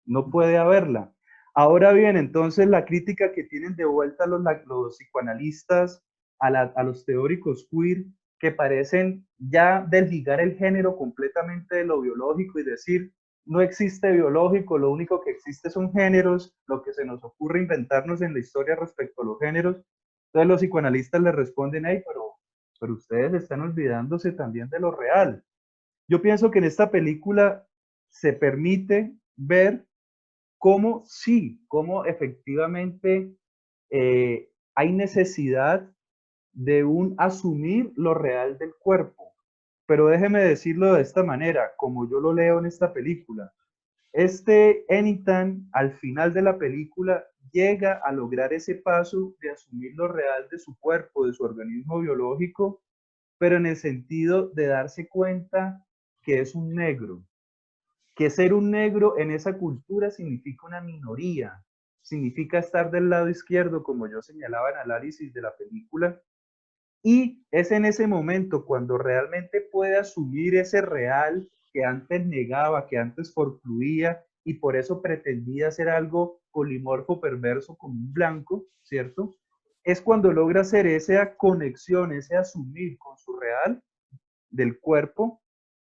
No puede haberla. Ahora bien, entonces la crítica que tienen de vuelta los psicoanalistas a los teóricos queer que parecen ya desligar el género completamente de lo biológico y decir, no existe biológico, lo único que existe son géneros, lo que se nos ocurre inventarnos en la historia respecto a los géneros. Entonces los psicoanalistas le responden, hey, pero ustedes están olvidándose también de lo real. Yo pienso que en esta película se permite ver cómo sí, cómo efectivamente hay necesidad de un asumir lo real del cuerpo. Pero déjeme decirlo de esta manera, como yo lo leo en esta película. Este Enitan, al final de la película, llega a lograr ese paso de asumir lo real de su cuerpo, de su organismo biológico, pero en el sentido de darse cuenta que es un negro, que ser un negro en esa cultura significa una minoría, significa estar del lado izquierdo, como yo señalaba en análisis de la película, y es en ese momento cuando realmente puede asumir ese real que antes negaba, que antes forfluía y por eso pretendía ser algo polimorfo, perverso, como un blanco, ¿cierto? Es cuando logra hacer esa conexión, ese asumir con su real del cuerpo,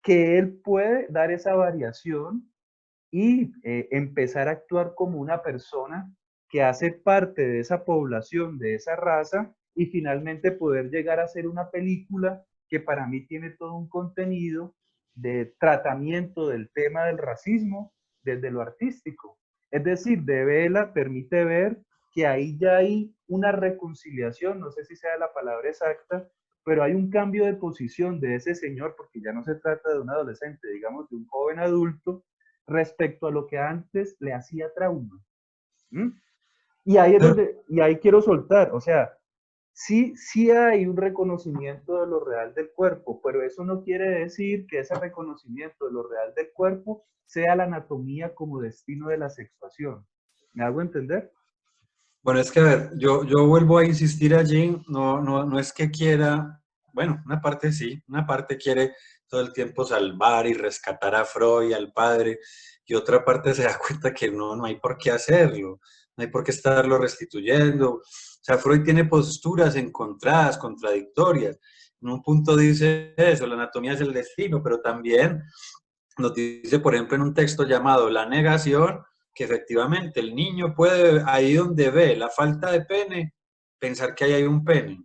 que él puede dar esa variación y empezar a actuar como una persona que hace parte de esa población, de esa raza, y finalmente poder llegar a ser una película que para mí tiene todo un contenido de tratamiento del tema del racismo desde lo artístico. Es decir, de Vela permite ver que ahí ya hay una reconciliación, no sé si sea la palabra exacta, pero hay un cambio de posición de ese señor, porque ya no se trata de un adolescente, digamos, de un joven adulto, respecto a lo que antes le hacía trauma. ¿Mm? Y ahí es donde, y ahí quiero soltar, o sea, sí hay un reconocimiento de lo real del cuerpo, pero eso no quiere decir que ese reconocimiento de lo real del cuerpo sea la anatomía como destino de la sexuación. ¿Me hago entender? Bueno, es que a ver, yo vuelvo a insistir allí, no es que quiera, bueno, una parte sí, una parte quiere todo el tiempo salvar y rescatar a Freud y al padre, y otra parte se da cuenta que no hay por qué hacerlo, no hay por qué estarlo restituyendo. O sea, Freud tiene posturas encontradas, contradictorias. En un punto dice eso, la anatomía es el destino, pero también nos dice, por ejemplo, en un texto llamado La negación, que efectivamente el niño puede, ahí donde ve la falta de pene, pensar que ahí hay un pene,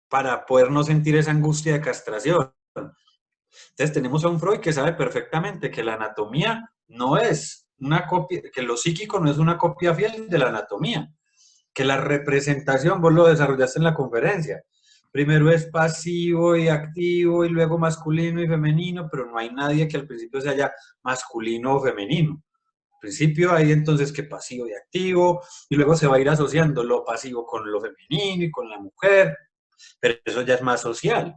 para poder no sentir esa angustia de castración. Entonces tenemos a un Freud que sabe perfectamente que la anatomía no es una copia, que lo psíquico no es una copia fiel de la anatomía, que la representación, vos lo desarrollaste en la conferencia, primero es pasivo y activo y luego masculino y femenino, pero no hay nadie que al principio se haya masculino o femenino. Al principio hay entonces que pasivo y activo, y luego se va a ir asociando lo pasivo con lo femenino y con la mujer, pero eso ya es más social.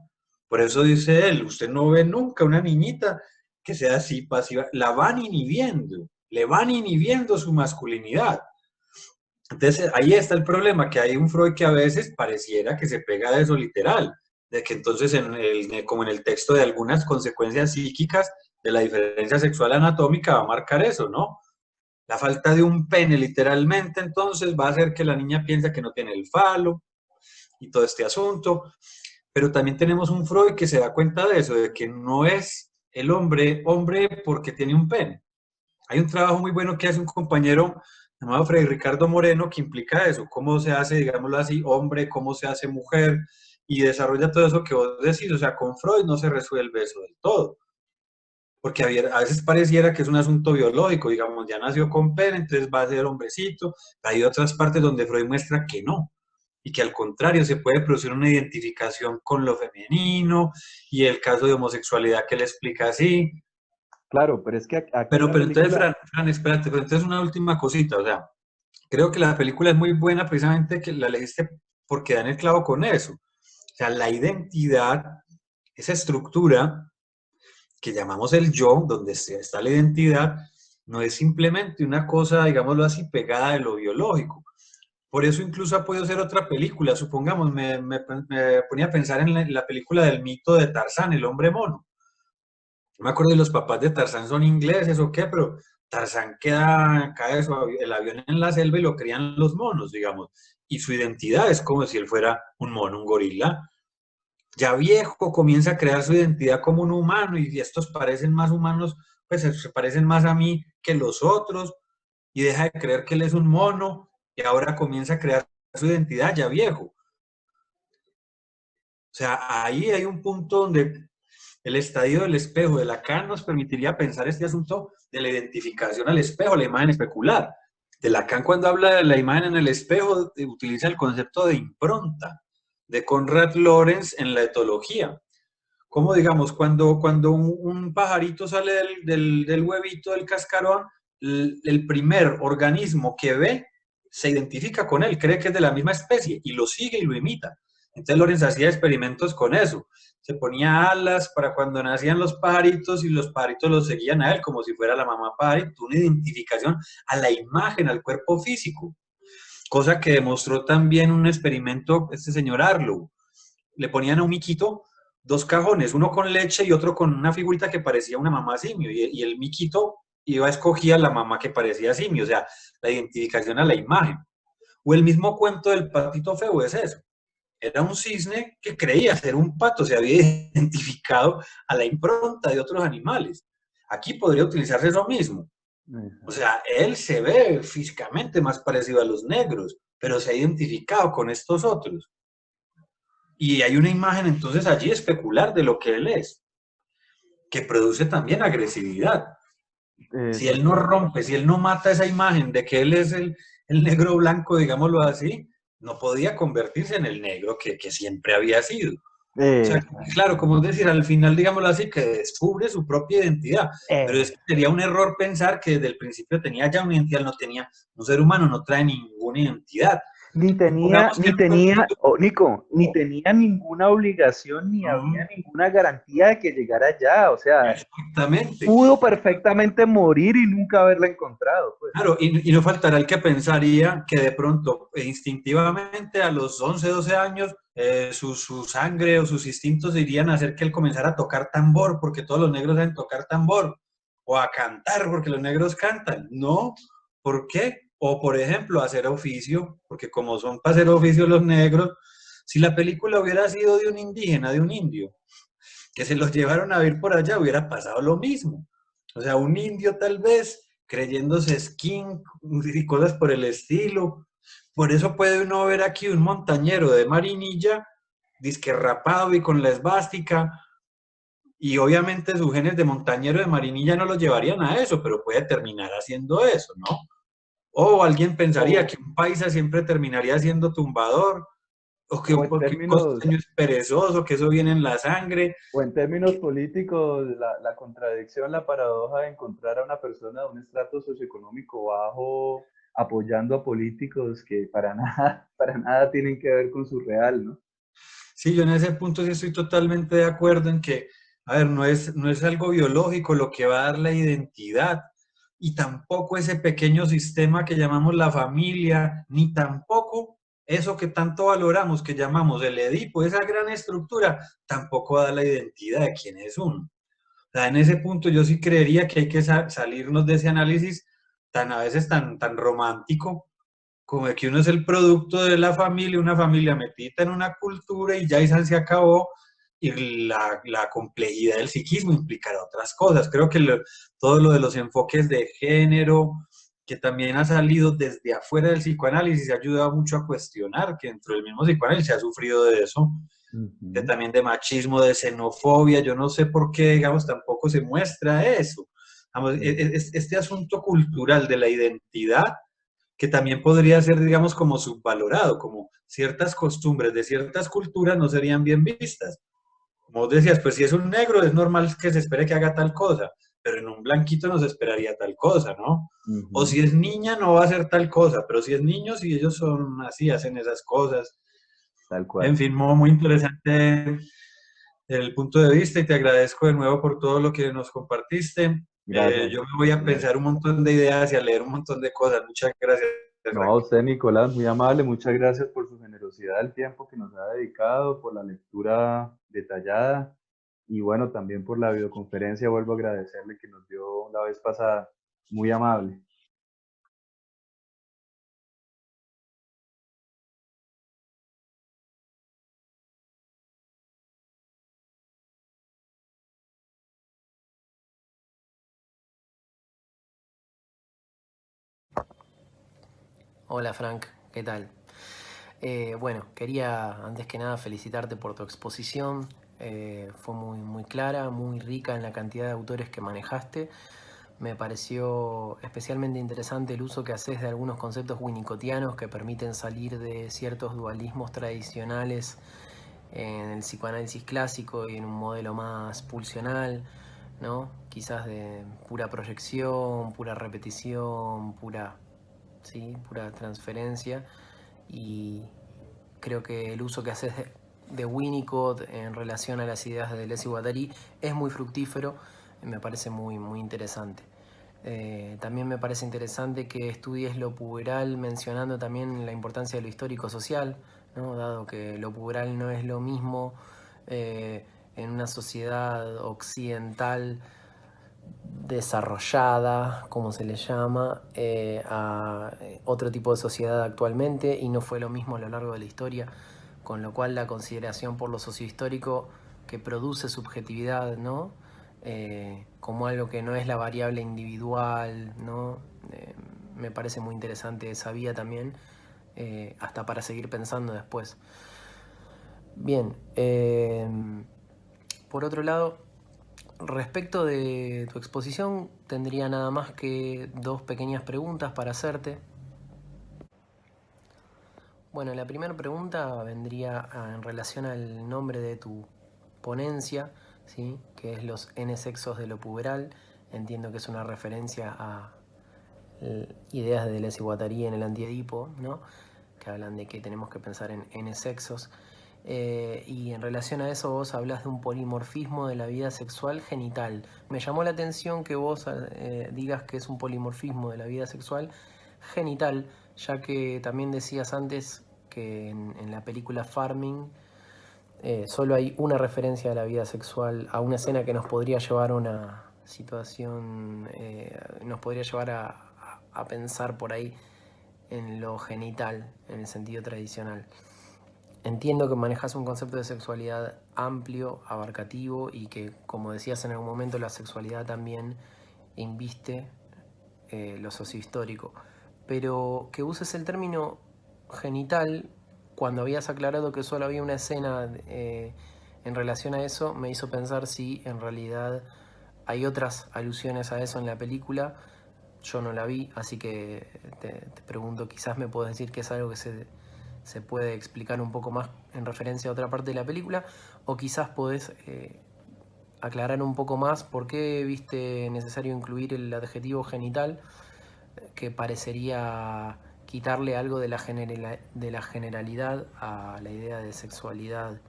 Por eso dice él, usted no ve nunca una niñita que sea así pasiva, la van inhibiendo, le van inhibiendo su masculinidad. Entonces ahí está el problema, que hay un Freud que a veces pareciera que se pega de eso literal, de que entonces como en el texto de algunas consecuencias psíquicas de la diferencia sexual anatómica va a marcar eso, ¿no? La falta de un pene literalmente entonces va a hacer que la niña piense que no tiene el falo y todo este asunto, pero también tenemos un Freud que se da cuenta de eso, de que no es el hombre hombre porque tiene un pene. Hay un trabajo muy bueno que hace un compañero llamado Freddy Ricardo Moreno que implica eso, cómo se hace, digámoslo así, hombre, cómo se hace mujer, y desarrolla todo eso que vos decís, o sea, con Freud no se resuelve eso del todo, porque a veces pareciera que es un asunto biológico, digamos, ya nació con pene, entonces va a ser hombrecito, hay otras partes donde Freud muestra que no, y que al contrario se puede producir una identificación con lo femenino, y el caso de homosexualidad que él explica así. Claro, pero es que aquí en la Pero entonces, película, Fran, espérate, pero entonces una última cosita, o sea, creo que la película es muy buena precisamente que la elegiste porque dan el clavo con eso. O sea, la identidad, esa estructura que llamamos el yo, donde está la identidad, no es simplemente una cosa, digámoslo así, pegada de lo biológico. Por eso incluso ha podido ser otra película. Supongamos, me ponía a pensar en la película del mito de Tarzán, el hombre mono. No me acuerdo si los papás de Tarzán son ingleses o qué, pero Tarzán cae el avión en la selva y lo crían los monos, digamos. Y su identidad es como si él fuera un mono, un gorila. Ya viejo comienza a crear su identidad como un humano y estos parecen más humanos, pues se parecen más a mí que los otros y deja de creer que él es un mono y ahora comienza a crear su identidad ya viejo. O sea, ahí hay un punto donde el estadio del espejo de Lacan nos permitiría pensar este asunto de la identificación al espejo, la imagen especular. De Lacan, cuando habla de la imagen en el espejo, utiliza el concepto de impronta, de Konrad Lorenz en la etología. Como digamos, cuando un pajarito sale del huevito, del cascarón, el primer organismo que ve se identifica con él, cree que es de la misma especie y lo sigue y lo imita. Entonces Lorenz hacía experimentos con eso. Se ponía alas para cuando nacían los pajaritos y los pajaritos los seguían a él como si fuera la mamá pajarito, una identificación a la imagen, al cuerpo físico. Cosa que demostró también un experimento este señor Arlow. Le ponían a un miquito dos cajones, uno con leche y otro con una figurita que parecía una mamá simio, y el miquito iba a escogía la mamá que parecía simio, o sea, la identificación a la imagen. O el mismo cuento del patito feo es eso. Era un cisne que creía ser un pato, se había identificado a la impronta de otros animales. Aquí podría utilizarse eso mismo. O sea, él se ve físicamente más parecido a los negros, pero se ha identificado con estos otros. Y hay una imagen entonces allí especular de lo que él es, que produce también agresividad. Si él no rompe, si él no mata esa imagen de que él es el negro blanco, digámoslo así, no podía convertirse en el negro que siempre había sido. O sea, claro, como es decir, al final, digámoslo así, que descubre su propia identidad. Pero es que sería un error pensar que desde el principio tenía ya una identidad, no tenía, un ser humano no trae ninguna identidad. Nico, ni tenía ninguna obligación, ni había ninguna garantía de que llegara allá. O sea, exactamente. Pudo perfectamente morir y nunca haberla encontrado. Pues. Claro, y no faltará el que pensaría que de pronto, instintivamente, a los 11, 12 años, su sangre o sus instintos irían a hacer que él comenzara a tocar tambor, porque todos los negros deben tocar tambor, o a cantar, porque los negros cantan. No, ¿por qué? O, por ejemplo, hacer oficio, porque como son para hacer oficio los negros, si la película hubiera sido de un indígena, de un indio, que se los llevaron a vivir por allá, hubiera pasado lo mismo. O sea, un indio tal vez creyéndose skin y cosas por el estilo. Por eso puede uno ver aquí un montañero de Marinilla, disque rapado y con la esvástica, y obviamente sus genes de montañero de Marinilla no los llevarían a eso, pero puede terminar haciendo eso, ¿no? O alguien pensaría que un paisa siempre terminaría siendo tumbador, o que O un en términos, costeño es perezoso, que eso viene en la sangre. o en términos políticos, la contradicción, la paradoja de encontrar a una persona de un estrato socioeconómico bajo apoyando a políticos que para nada tienen que ver con su real, ¿no? Sí, yo en ese punto sí estoy totalmente de acuerdo en que, a ver, no es algo biológico lo que va a dar la identidad, y tampoco ese pequeño sistema que llamamos la familia, ni tampoco eso que tanto valoramos, que llamamos el Edipo, esa gran estructura, tampoco da la identidad de quién es uno. O sea, en ese punto yo sí creería que hay que salirnos de ese análisis tan a veces tan romántico, como de que uno es el producto de la familia, una familia metida en una cultura y ya esa se acabó, y la complejidad del psiquismo implicará otras cosas. Creo que todo lo de los enfoques de género, que también ha salido desde afuera del psicoanálisis, ha ayudado mucho a cuestionar que dentro del mismo psicoanálisis se ha sufrido de eso, de también de machismo, de xenofobia. Yo no sé por qué, digamos, tampoco se muestra eso. Vamos, este asunto cultural de la identidad, que también podría ser, digamos, como subvalorado, como ciertas costumbres de ciertas culturas no serían bien vistas. Como vos decías, pues si es un negro es normal que se espere que haga tal cosa, pero en un blanquito no se esperaría tal cosa, ¿no? O si es niña no va a hacer tal cosa, pero si es niño, si ellos son así, hacen esas cosas. Tal En cual. fin, muy interesante el punto de vista, y te agradezco de nuevo por todo lo que nos compartiste. Gracias. Yo me voy a pensar un montón de ideas y a leer un montón de cosas. Muchas gracias, No, a Frank. usted, Nicolás, muy amable. Muchas gracias por su generosidad del tiempo que nos ha dedicado, por la lectura detallada y bueno, también por la videoconferencia. Vuelvo a agradecerle que nos dio la vez pasada. Muy amable. Hola Frank, ¿qué tal? Bueno, quería antes que nada felicitarte por tu exposición. Fue muy clara, muy rica en la cantidad de autores que manejaste. Me pareció especialmente interesante el uso que haces de algunos conceptos winnicottianos que permiten salir de ciertos dualismos tradicionales en el psicoanálisis clásico y en un modelo más pulsional, ¿no? Quizás de pura proyección, pura repetición, pura transferencia. Y creo que el uso que haces de Winnicott en relación a las ideas de Deleuze y Guattari es muy fructífero, me parece muy interesante. También me parece interesante que estudies lo puberal mencionando también la importancia de lo histórico-social, ¿no? Dado que lo puberal no es lo mismo en una sociedad occidental desarrollada, como se le llama, a otro tipo de sociedad actualmente, y no fue lo mismo a lo largo de la historia, con lo cual la consideración por lo sociohistórico que produce subjetividad, ¿no? Como algo que no es la variable individual, ¿no? Me parece muy interesante esa vía también, hasta para seguir pensando después. Bien, por otro lado, respecto de tu exposición, tendría nada más que dos pequeñas preguntas para hacerte. Bueno, la primera pregunta vendría en relación al nombre de tu ponencia, ¿sí? Que es los N sexos de lo puberal. Entiendo que es una referencia a ideas de Deleuze y Guattari en el Antiedipo, ¿no? Que hablan de que tenemos que pensar en N sexos. Y en relación a eso vos hablas de un polimorfismo de la vida sexual genital. Me llamó la atención que vos digas que es un polimorfismo de la vida sexual genital, ya que también decías antes que en la película Farming solo hay una referencia a la vida sexual, a una escena que nos podría llevar a una situación, nos podría llevar a pensar por ahí en lo genital, en el sentido tradicional. Entiendo que manejas un concepto de sexualidad amplio, abarcativo y que, como decías en algún momento, la sexualidad también inviste lo sociohistórico. Pero que uses el término genital cuando habías aclarado que solo había una escena en relación a eso, me hizo pensar si en realidad hay otras alusiones a eso en la película. Yo no la vi, así que te pregunto, quizás me puedes decir que es algo que se puede explicar un poco más en referencia a otra parte de la película, o quizás podés aclarar un poco más por qué viste necesario incluir el adjetivo genital, que parecería quitarle algo de la generalidad a la idea de sexualidad.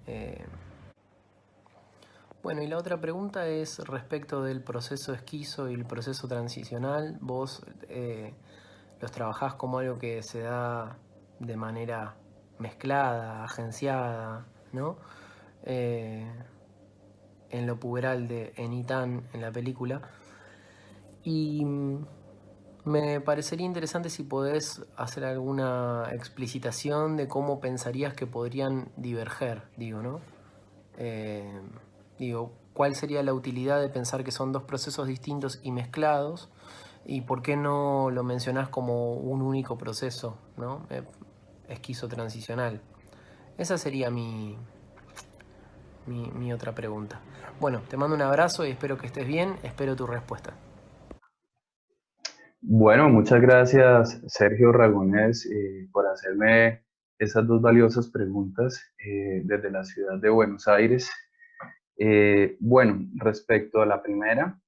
Eh, bueno, y la otra pregunta es respecto del proceso esquizo y el proceso transicional. Vos los trabajás como algo que se da de manera mezclada, agenciada, ¿no? Eh, en lo puberal de Enitan en la película. Y me parecería interesante si podés hacer alguna explicitación de cómo pensarías que podrían diverger, digo, ¿no? Eh, digo, ¿cuál sería la utilidad de pensar que son dos procesos distintos y mezclados? ¿Y por qué no lo mencionás como un único proceso, ¿no? Esquizo transicional. Esa sería mi otra pregunta. Bueno, te mando un abrazo y espero que estés bien. Espero tu respuesta. Bueno, muchas gracias, Sergio Ragonés, por hacerme esas dos valiosas preguntas desde la ciudad de Buenos Aires. Bueno, respecto a la primera,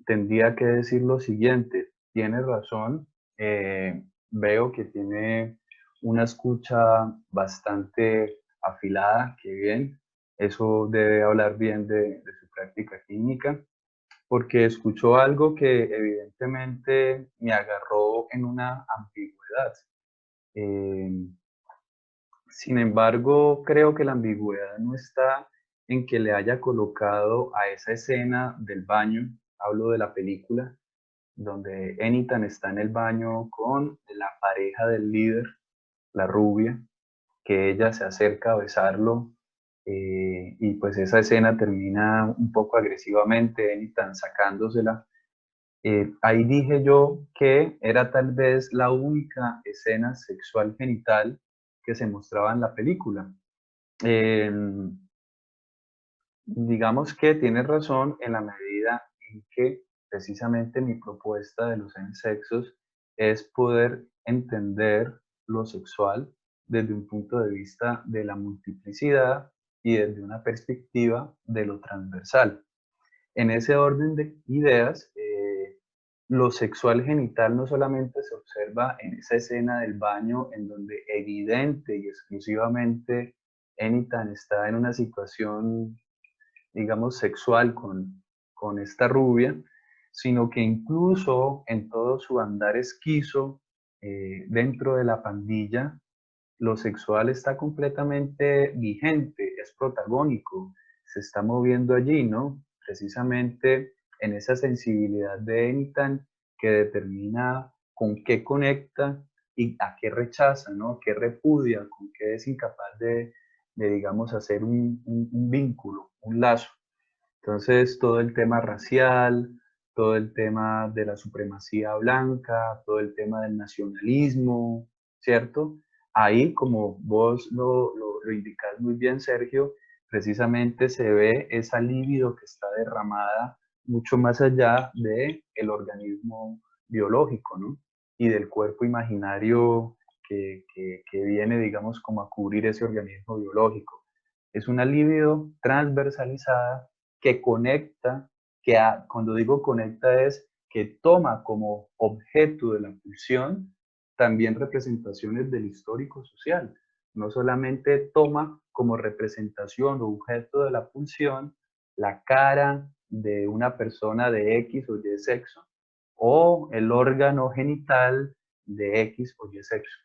tendría que decir lo siguiente. Tiene razón, veo que tiene una escucha bastante afilada, que bien, eso debe hablar bien de su práctica clínica, porque escuchó algo que evidentemente me agarró en una ambigüedad. Eh, Sin embargo, creo que la ambigüedad no está en que le haya colocado a esa escena del baño, hablo de la película, donde Enitan está en el baño con la pareja del líder, la rubia, que ella se acerca a besarlo y pues esa escena termina un poco agresivamente, Enitan sacándosela. Ahí dije yo que era tal vez la única escena sexual genital que se mostraba en la película. Eh, digamos que tienes razón en la medida en que precisamente mi propuesta de los sexos es poder entender lo sexual desde un punto de vista de la multiplicidad y desde una perspectiva de lo transversal. En ese orden de ideas, lo sexual genital no solamente se observa en esa escena del baño en donde evidente y exclusivamente Enitan está en una situación, digamos, sexual con esta rubia, sino que incluso en todo su andar esquizo, dentro de la pandilla, lo sexual está completamente vigente, es protagónico, se está moviendo allí, ¿no? Precisamente en esa sensibilidad de Enitan que determina con qué conecta y a qué rechaza, ¿no? Qué repudia, con qué es incapaz de digamos, hacer un vínculo, un lazo. Entonces, todo el tema racial, todo el tema de la supremacía blanca, todo el tema del nacionalismo, ¿cierto? Ahí, como vos lo indicás muy bien, Sergio, precisamente se ve esa libido que está derramada mucho más allá del organismo biológico, ¿no? Y del cuerpo imaginario que viene, digamos, como a cubrir ese organismo biológico. Es una libido transversalizada que conecta, cuando digo conecta es que toma como objeto de la pulsión también representaciones del histórico social. No solamente toma como representación o objeto de la pulsión la cara de una persona de X o Y sexo o el órgano genital de X o Y sexo.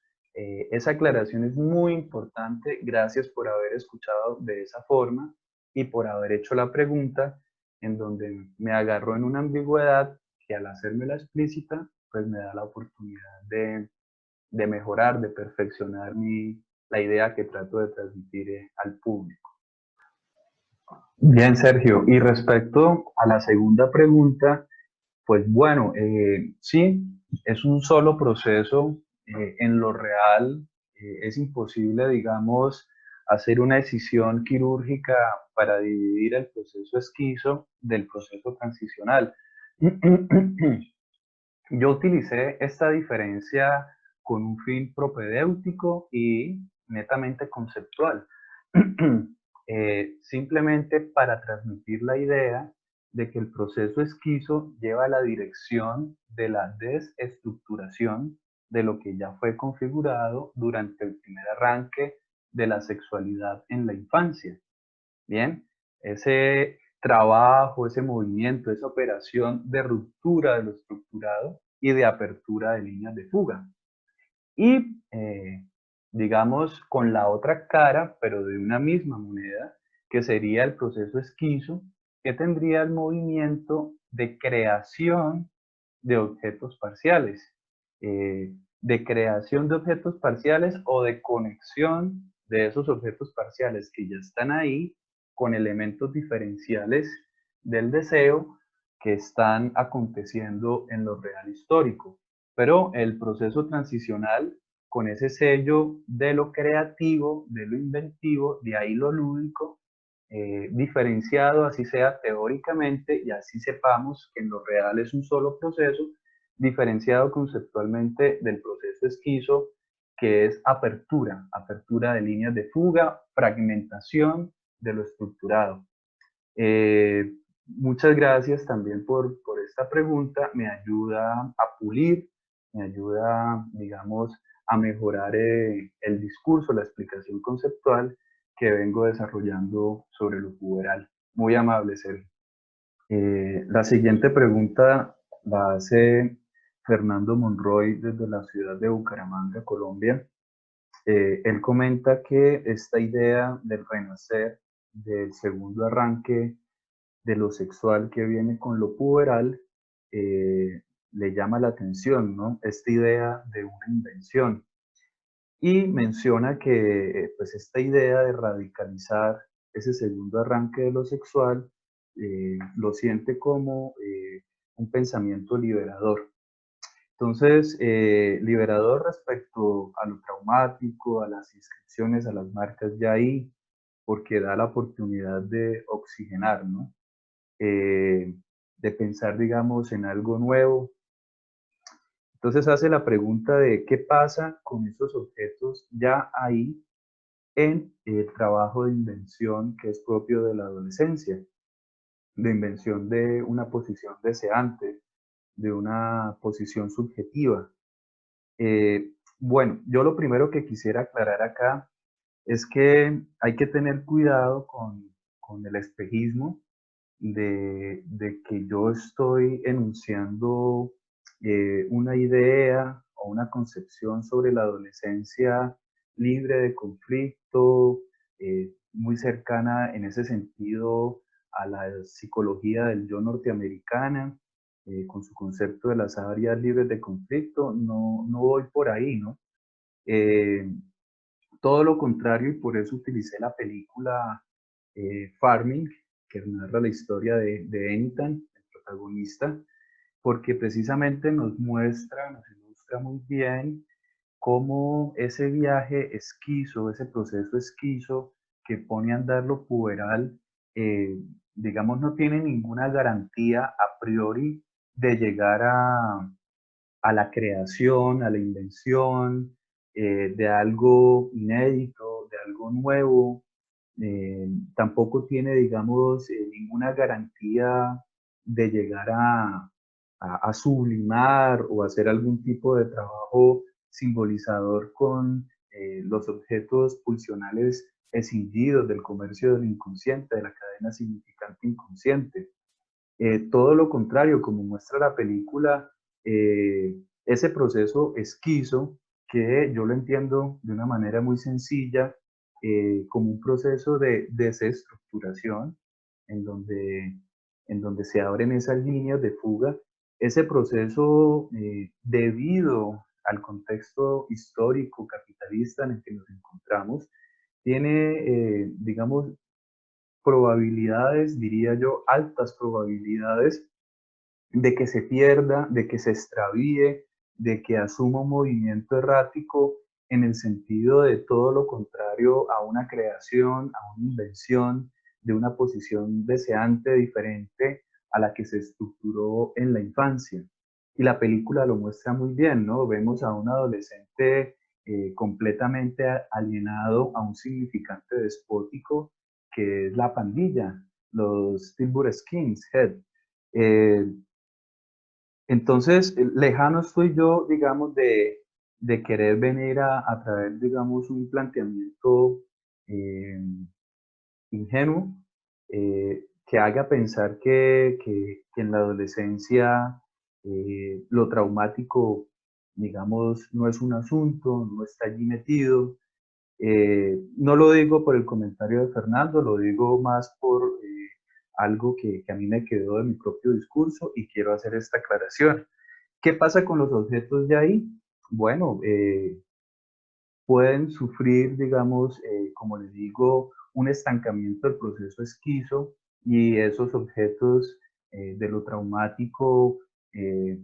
Esa aclaración es muy importante. Gracias por haber escuchado de esa forma y por haber hecho la pregunta en donde me agarró en una ambigüedad que al hacérmela explícita, pues me da la oportunidad de mejorar, de perfeccionar la idea que trato de transmitir al público. Bien, Sergio, y respecto a la segunda pregunta, pues bueno, sí, es un solo proceso. En lo real, es imposible, digamos, hacer una decisión quirúrgica para dividir el proceso esquizo del proceso transicional. Yo utilicé esta diferencia con un fin propedéutico y netamente conceptual, simplemente para transmitir la idea de que el proceso esquizo lleva a la dirección de la desestructuración de lo que ya fue configurado durante el primer arranque de la sexualidad en la infancia. Bien, ese trabajo, ese movimiento, esa operación de ruptura de lo estructurado y de apertura de líneas de fuga. Y, digamos, con la otra cara, pero de una misma moneda, que sería el proceso esquizo, que tendría el movimiento de creación de objetos parciales, de creación de objetos parciales o de conexión de esos objetos parciales que ya están ahí con elementos diferenciales del deseo que están aconteciendo en lo real histórico. Pero el proceso transicional, con ese sello de lo creativo, de lo inventivo, de ahí lo lúdico, diferenciado, así sea teóricamente, y así sepamos que en lo real es un solo proceso, diferenciado conceptualmente del proceso esquizo, que es apertura, apertura de líneas de fuga, fragmentación de lo estructurado. Muchas gracias también por esta pregunta, me ayuda a pulir, me ayuda, digamos, a mejorar el discurso, la explicación conceptual que vengo desarrollando sobre lo puberal. Muy amable, Sergio. La siguiente pregunta la hace Fernando Monroy desde la ciudad de Bucaramanga, Colombia. Él comenta que esta idea del renacer, del segundo arranque de lo sexual que viene con lo puberal, le llama la atención, ¿no? Esta idea de una invención. Y menciona que pues esta idea de radicalizar ese segundo arranque de lo sexual lo siente como un pensamiento liberador. Entonces, liberador respecto a lo traumático, a las inscripciones, a las marcas ya ahí, porque da la oportunidad de oxigenar, ¿no? De pensar, digamos, en algo nuevo. Entonces hace la pregunta de qué pasa con estos objetos ya ahí en el trabajo de invención que es propio de la adolescencia, de invención de una posición deseante, de una posición subjetiva. Bueno, yo lo primero que quisiera aclarar acá es que hay que tener cuidado con el espejismo de que yo estoy enunciando una idea o una concepción sobre la adolescencia libre de conflicto, muy cercana en ese sentido a la psicología del yo norteamericana, con su concepto de las áreas libres de conflicto. No, no voy por ahí, ¿no? Eh, Todo lo contrario, y por eso utilicé la película Farming, que narra la historia de Ethan, el protagonista, porque precisamente nos ilustra muy bien cómo ese viaje esquizo, ese proceso esquizo que pone a andar lo puberal, eh, digamos, no tiene ninguna garantía a priori de llegar a la creación, a la invención, de algo inédito, de algo nuevo. Tampoco tiene, digamos, ninguna garantía de llegar a sublimar o hacer algún tipo de trabajo simbolizador con los objetos pulsionales escindidos del comercio del inconsciente, de la cadena significante inconsciente. Todo lo contrario, como muestra la película, ese proceso esquizo, que yo lo entiendo de una manera muy sencilla, como un proceso de desestructuración, en donde, en donde se abren esas líneas de fuga. Ese proceso, debido al contexto histórico capitalista en el que nos encontramos, tiene, digamos, probabilidades, diría yo, altas probabilidades de que se pierda, de que se extravíe, de que asuma un movimiento errático en el sentido de todo lo contrario a una creación, a una invención, de una posición deseante diferente a la que se estructuró en la infancia. Y la película lo muestra muy bien, ¿no? Vemos a un adolescente completamente alienado a un significante despótico que es la pandilla, los Tilbury Skinhead. Eh, entonces, lejano estoy yo, digamos, de querer venir a traer, digamos, un planteamiento eh, ingenuo, que haga pensar que en la adolescencia lo traumático, digamos, no es un asunto, no está allí metido. No lo digo por el comentario de Fernando, lo digo más por algo que a mí me quedó de mi propio discurso y quiero hacer esta aclaración. ¿Qué pasa con los objetos de ahí? Bueno, pueden sufrir, digamos, como les digo, un estancamiento del proceso esquizo y esos objetos de lo traumático eh,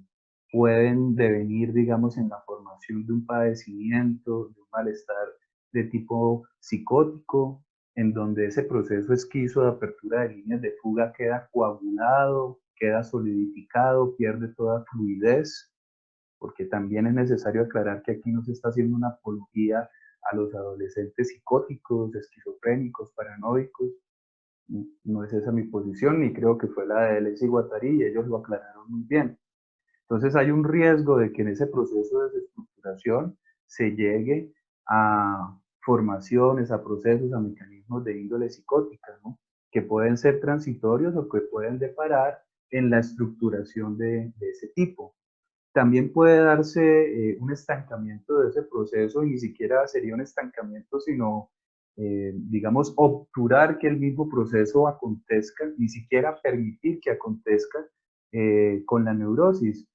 pueden devenir, digamos, en la formación de un padecimiento, de un malestar de tipo psicótico, en donde ese proceso esquizo de apertura de líneas de fuga queda coagulado, queda solidificado, pierde toda fluidez, porque también es necesario aclarar que aquí no se está haciendo una apología a los adolescentes psicóticos, esquizofrénicos, paranoicos. No es esa mi posición, ni creo que fue la de Alessi Guattari, y ellos lo aclararon muy bien. Entonces hay un riesgo de que en ese proceso de desestructuración se llegue a formaciones, a procesos, a mecanismos de índole psicótica, ¿no? Que pueden ser transitorios o que pueden deparar en la estructuración de ese tipo. También puede darse un estancamiento de ese proceso, y ni siquiera sería un estancamiento, sino, digamos, obturar que el mismo proceso acontezca, ni siquiera permitir que acontezca con la neurosis,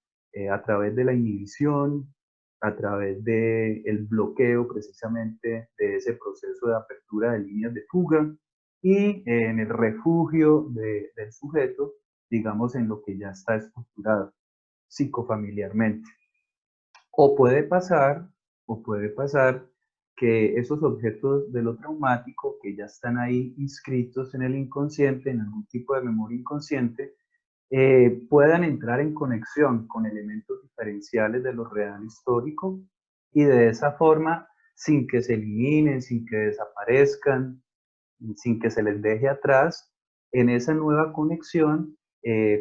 a través de la inhibición, a través del bloqueo precisamente de ese proceso de apertura de líneas de fuga y en el refugio del sujeto, digamos, en lo que ya está estructurado psicofamiliarmente. O puede pasar, o puede pasar que esos objetos de lo traumático que ya están ahí inscritos en el inconsciente, en algún tipo de memoria inconsciente, puedan entrar en conexión con elementos diferenciales de lo real histórico y de esa forma, sin que se eliminen, sin que desaparezcan, sin que se les deje atrás, en esa nueva conexión,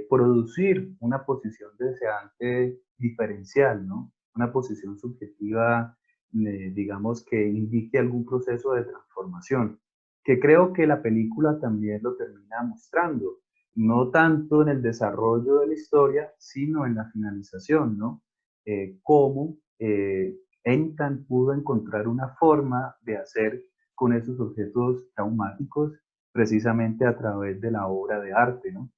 producir una posición deseante diferencial, ¿no? Una posición subjetiva digamos, que indique algún proceso de transformación, que creo que la película también lo termina mostrando, no tanto en el desarrollo de la historia, sino en la finalización, ¿no? Cómo Enitan pudo encontrar una forma de hacer con esos objetos traumáticos precisamente a través de la obra de arte, ¿no?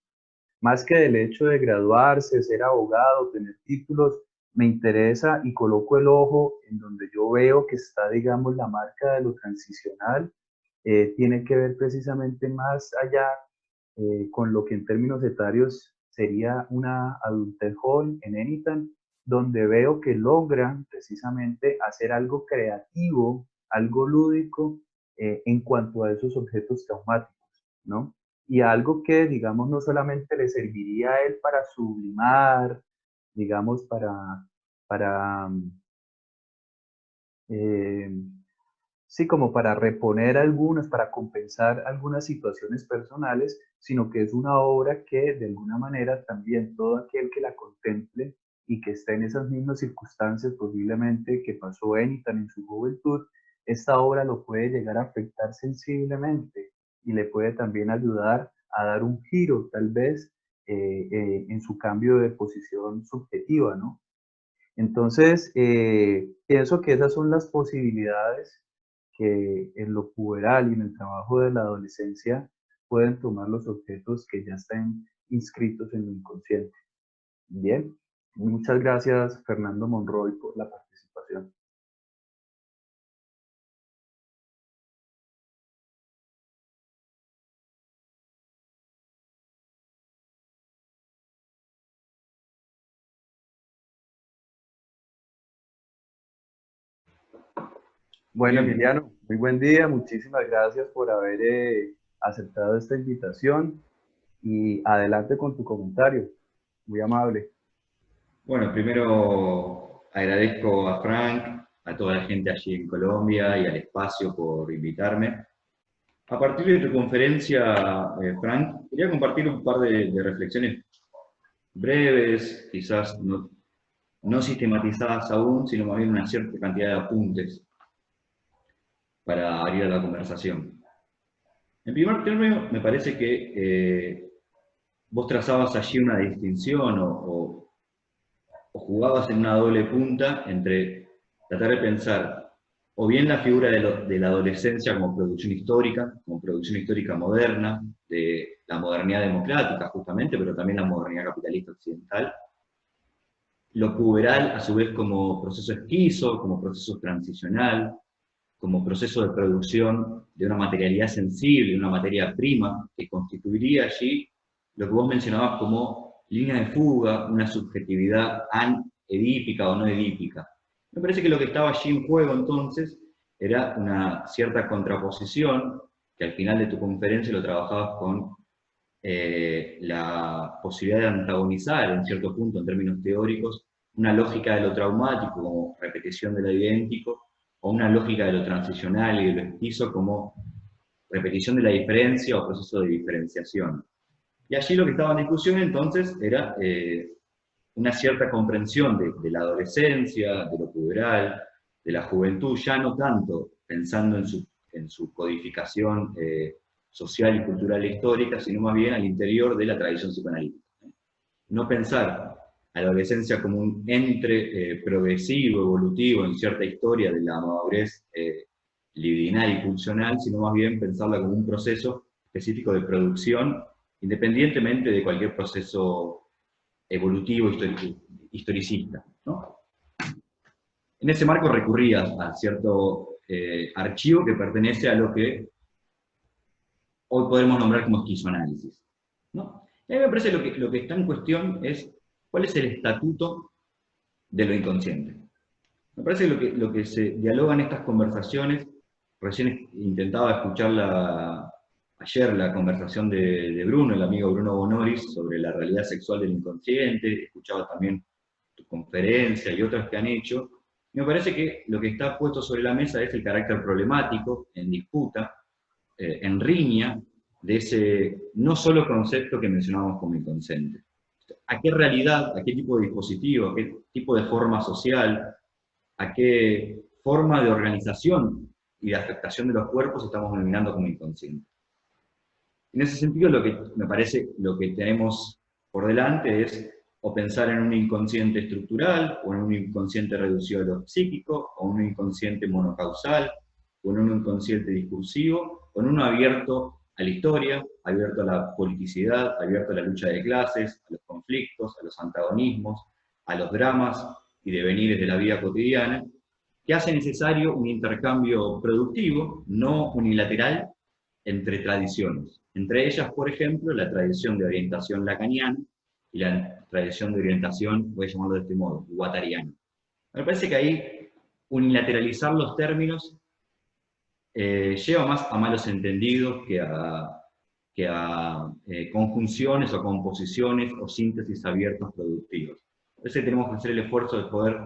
Más que del hecho de graduarse, ser abogado, tener títulos, me interesa y coloco el ojo en donde yo veo que está, digamos, la marca de lo transicional, tiene que ver precisamente más allá con lo que en términos etarios sería una adultez joven en Enitan, donde veo que logran precisamente hacer algo creativo, algo lúdico en cuanto a esos objetos traumáticos, ¿no? Y algo que, digamos, no solamente le serviría a él para sublimar, digamos, para eh, sí, como para reponer algunas, para compensar algunas situaciones personales, sino que es una obra que de alguna manera también todo aquel que la contemple y que esté en esas mismas circunstancias posiblemente que pasó Enitan en su juventud, esta obra lo puede llegar a afectar sensiblemente y le puede también ayudar a dar un giro tal vez en su cambio de posición subjetiva, ¿no? Entonces, pienso que esas son las posibilidades que en lo puberal y en el trabajo de la adolescencia pueden tomar los objetos que ya están inscritos en lo inconsciente. Bien, muchas gracias Fernando Monroy por la participación. Bueno, Bien, Emiliano, muy buen día, muchísimas gracias por haber aceptado esta invitación y adelante con tu comentario, muy amable. bueno, primero agradezco a Frank, a toda la gente allí en Colombia y al espacio por invitarme. A partir de tu conferencia, Frank, quería compartir un par de reflexiones breves, quizás no sistematizadas aún, sino más bien una cierta cantidad de apuntes para abrir a la conversación. En primer término, me parece que vos trazabas allí una distinción o jugabas en una doble punta entre tratar de pensar o bien la figura de la adolescencia como producción histórica moderna, de la modernidad democrática justamente, pero también la modernidad capitalista occidental, lo puberal a su vez como proceso esquizo, como proceso transicional, como proceso de producción de una materialidad sensible, una materia prima, que constituiría allí lo que vos mencionabas como línea de fuga, una subjetividad edípica o no edípica. Me parece que lo que estaba allí en juego entonces era una cierta contraposición, que al final de tu conferencia lo trabajabas con la posibilidad de antagonizar en cierto punto en términos teóricos una lógica de lo traumático como repetición de lo idéntico, o una lógica de lo transicional y de lo esquizo como repetición de la diferencia o proceso de diferenciación. Y allí lo que estaba en discusión entonces era una cierta comprensión de la adolescencia, de lo puberal, de la juventud, ya no tanto pensando en su codificación social y cultural e histórica, sino más bien al interior de la tradición psicoanalítica. No pensar a la adolescencia como un entre progresivo, evolutivo en cierta historia de la madurez libidinal y pulsional, sino más bien pensarla como un proceso específico de producción, independientemente de cualquier proceso evolutivo historicista, ¿no? En ese marco recurría a cierto archivo que pertenece a lo que hoy podemos nombrar como esquizoanálisis, ¿no? Y a mí me parece lo que está en cuestión es cuál es el estatuto de lo inconsciente. Me parece que lo que se dialoga en estas conversaciones, recién intentaba escuchar ayer la conversación de Bruno, el amigo Bruno Bonoris, sobre la realidad sexual del inconsciente, escuchaba también tu conferencia y otras que han hecho. Me parece que lo que está puesto sobre la mesa es el carácter problemático, en disputa, en riña, de ese no solo concepto que mencionábamos como inconsciente. ¿A qué realidad, a qué tipo de dispositivo, a qué tipo de forma social, a qué forma de organización y de afectación de los cuerpos estamos denominando como inconsciente. En ese sentido, lo que me parece, lo que tenemos por delante es o pensar en un inconsciente estructural, o en un inconsciente reducido a lo psíquico, o en un inconsciente monocausal, o en un inconsciente discursivo, o en uno abierto a la historia, abierto a la politicidad, abierto a la lucha de clases, a los conflictos, a los antagonismos, a los dramas y devenires de la vida cotidiana, que hace necesario un intercambio productivo, no unilateral, entre tradiciones. Entre ellas, por ejemplo, la tradición de orientación lacaniana y la tradición de orientación, voy a llamarlo de este modo, guattariana. Me parece que ahí unilateralizar los términos lleva más a malos entendidos que a conjunciones o composiciones o síntesis abiertos productivos. Entonces tenemos que hacer el esfuerzo de poder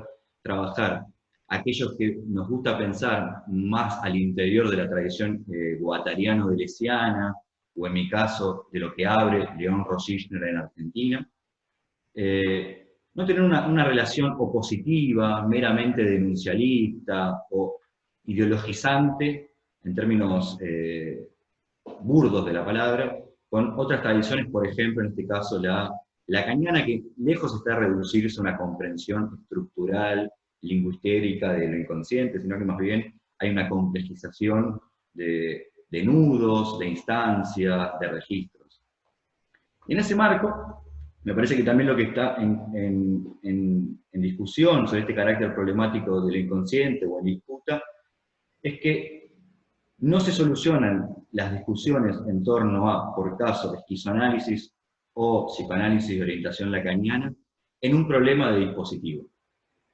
trabajar aquellos que nos gusta pensar más al interior de la tradición guattariano-deleuziana, o en mi caso, de lo que abre León Rosichner en Argentina, no tener una relación opositiva, meramente denuncialista o ideologizante, en términos burdos de la palabra, con otras tradiciones, por ejemplo, en este caso la lacaniana, que lejos está de reducirse a una comprensión estructural, lingüistérica de lo inconsciente, sino que más bien hay una complejización de nudos, de instancias, de registros. Y en ese marco, me parece que también lo que está en discusión sobre este carácter problemático del inconsciente o en disputa, es que no se solucionan las discusiones en torno a, por caso, esquizoanálisis o psicoanálisis de orientación lacaniana, en un problema de dispositivo.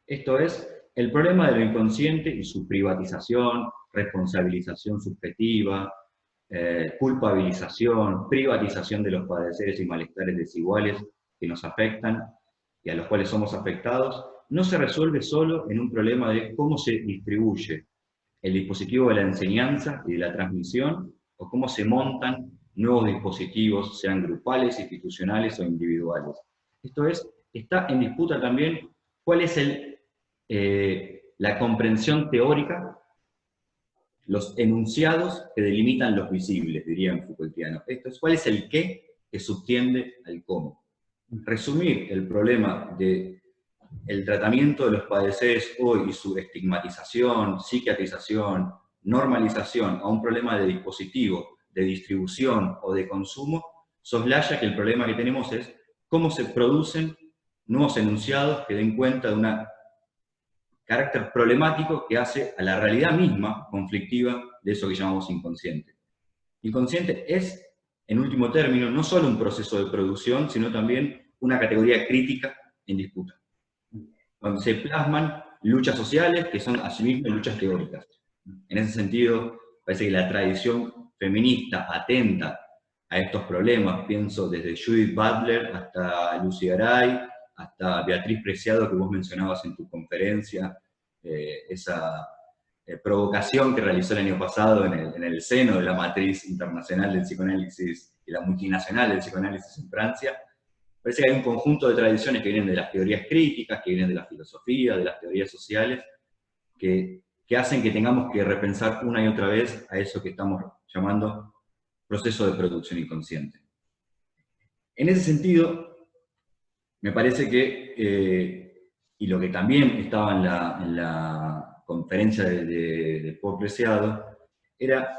Esto es, el problema de lo inconsciente y su privatización, responsabilización subjetiva, culpabilización, privatización de los padeceres y malestares desiguales que nos afectan y a los cuales somos afectados, no se resuelve solo en un problema de cómo se distribuye el dispositivo de la enseñanza y de la transmisión, o cómo se montan nuevos dispositivos, sean grupales, institucionales o individuales. Esto es, está en disputa también cuál es la comprensión teórica, los enunciados que delimitan los visibles, dirían Foucaultiano. Esto es, ¿cuál es el qué que subtiende al cómo? Resumir el problema del tratamiento de los padeceres hoy y su estigmatización, psiquiatrización, normalización a un problema de dispositivo, de distribución o de consumo, soslaya que el problema que tenemos es cómo se producen nuevos enunciados que den cuenta de un carácter problemático que hace a la realidad misma conflictiva de eso que llamamos inconsciente. Inconsciente es, en último término, no solo un proceso de producción, sino también una categoría crítica en disputa, donde se plasman luchas sociales que son asimismo luchas teóricas. En ese sentido, parece que la tradición feminista atenta a estos problemas, pienso desde Judith Butler hasta Lucy Garay, hasta Beatriz Preciado, que vos mencionabas en tu conferencia, esa provocación que realizó el año pasado en el seno de la matriz internacional del psicoanálisis y la multinacional del psicoanálisis en Francia. Parece que hay un conjunto de tradiciones que vienen de las teorías críticas, que vienen de la filosofía, de las teorías sociales, que hacen que tengamos que repensar una y otra vez a eso que estamos llamando proceso de producción inconsciente. En ese sentido, me parece que, y lo que también estaba en la conferencia de Paul Preciado, era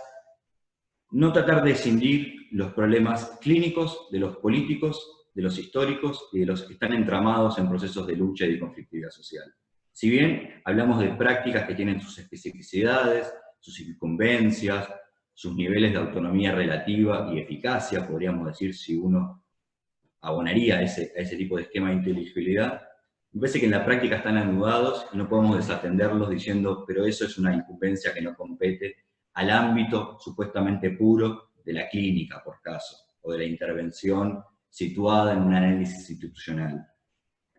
no tratar de escindir los problemas clínicos de los políticos, de los históricos y de los que están entramados en procesos de lucha y de conflictividad social. Si bien hablamos de prácticas que tienen sus especificidades, sus incumbencias, sus niveles de autonomía relativa y eficacia, podríamos decir, si uno abonaría a ese tipo de esquema de inteligibilidad, me parece que en la práctica están anudados y no podemos desatenderlos diciendo, pero eso es una incumbencia que no compete al ámbito supuestamente puro de la clínica, por caso, o de la intervención situada en un análisis institucional.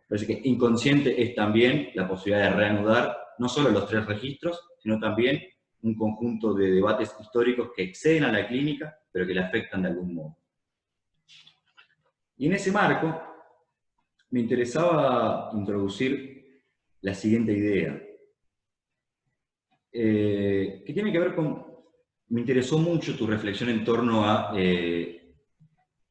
Parece que inconsciente es también la posibilidad de reanudar no solo los tres registros, sino también un conjunto de debates históricos que exceden a la clínica, pero que la afectan de algún modo. Y en ese marco, me interesaba introducir la siguiente idea. que tiene que ver con... Me interesó mucho tu reflexión en torno a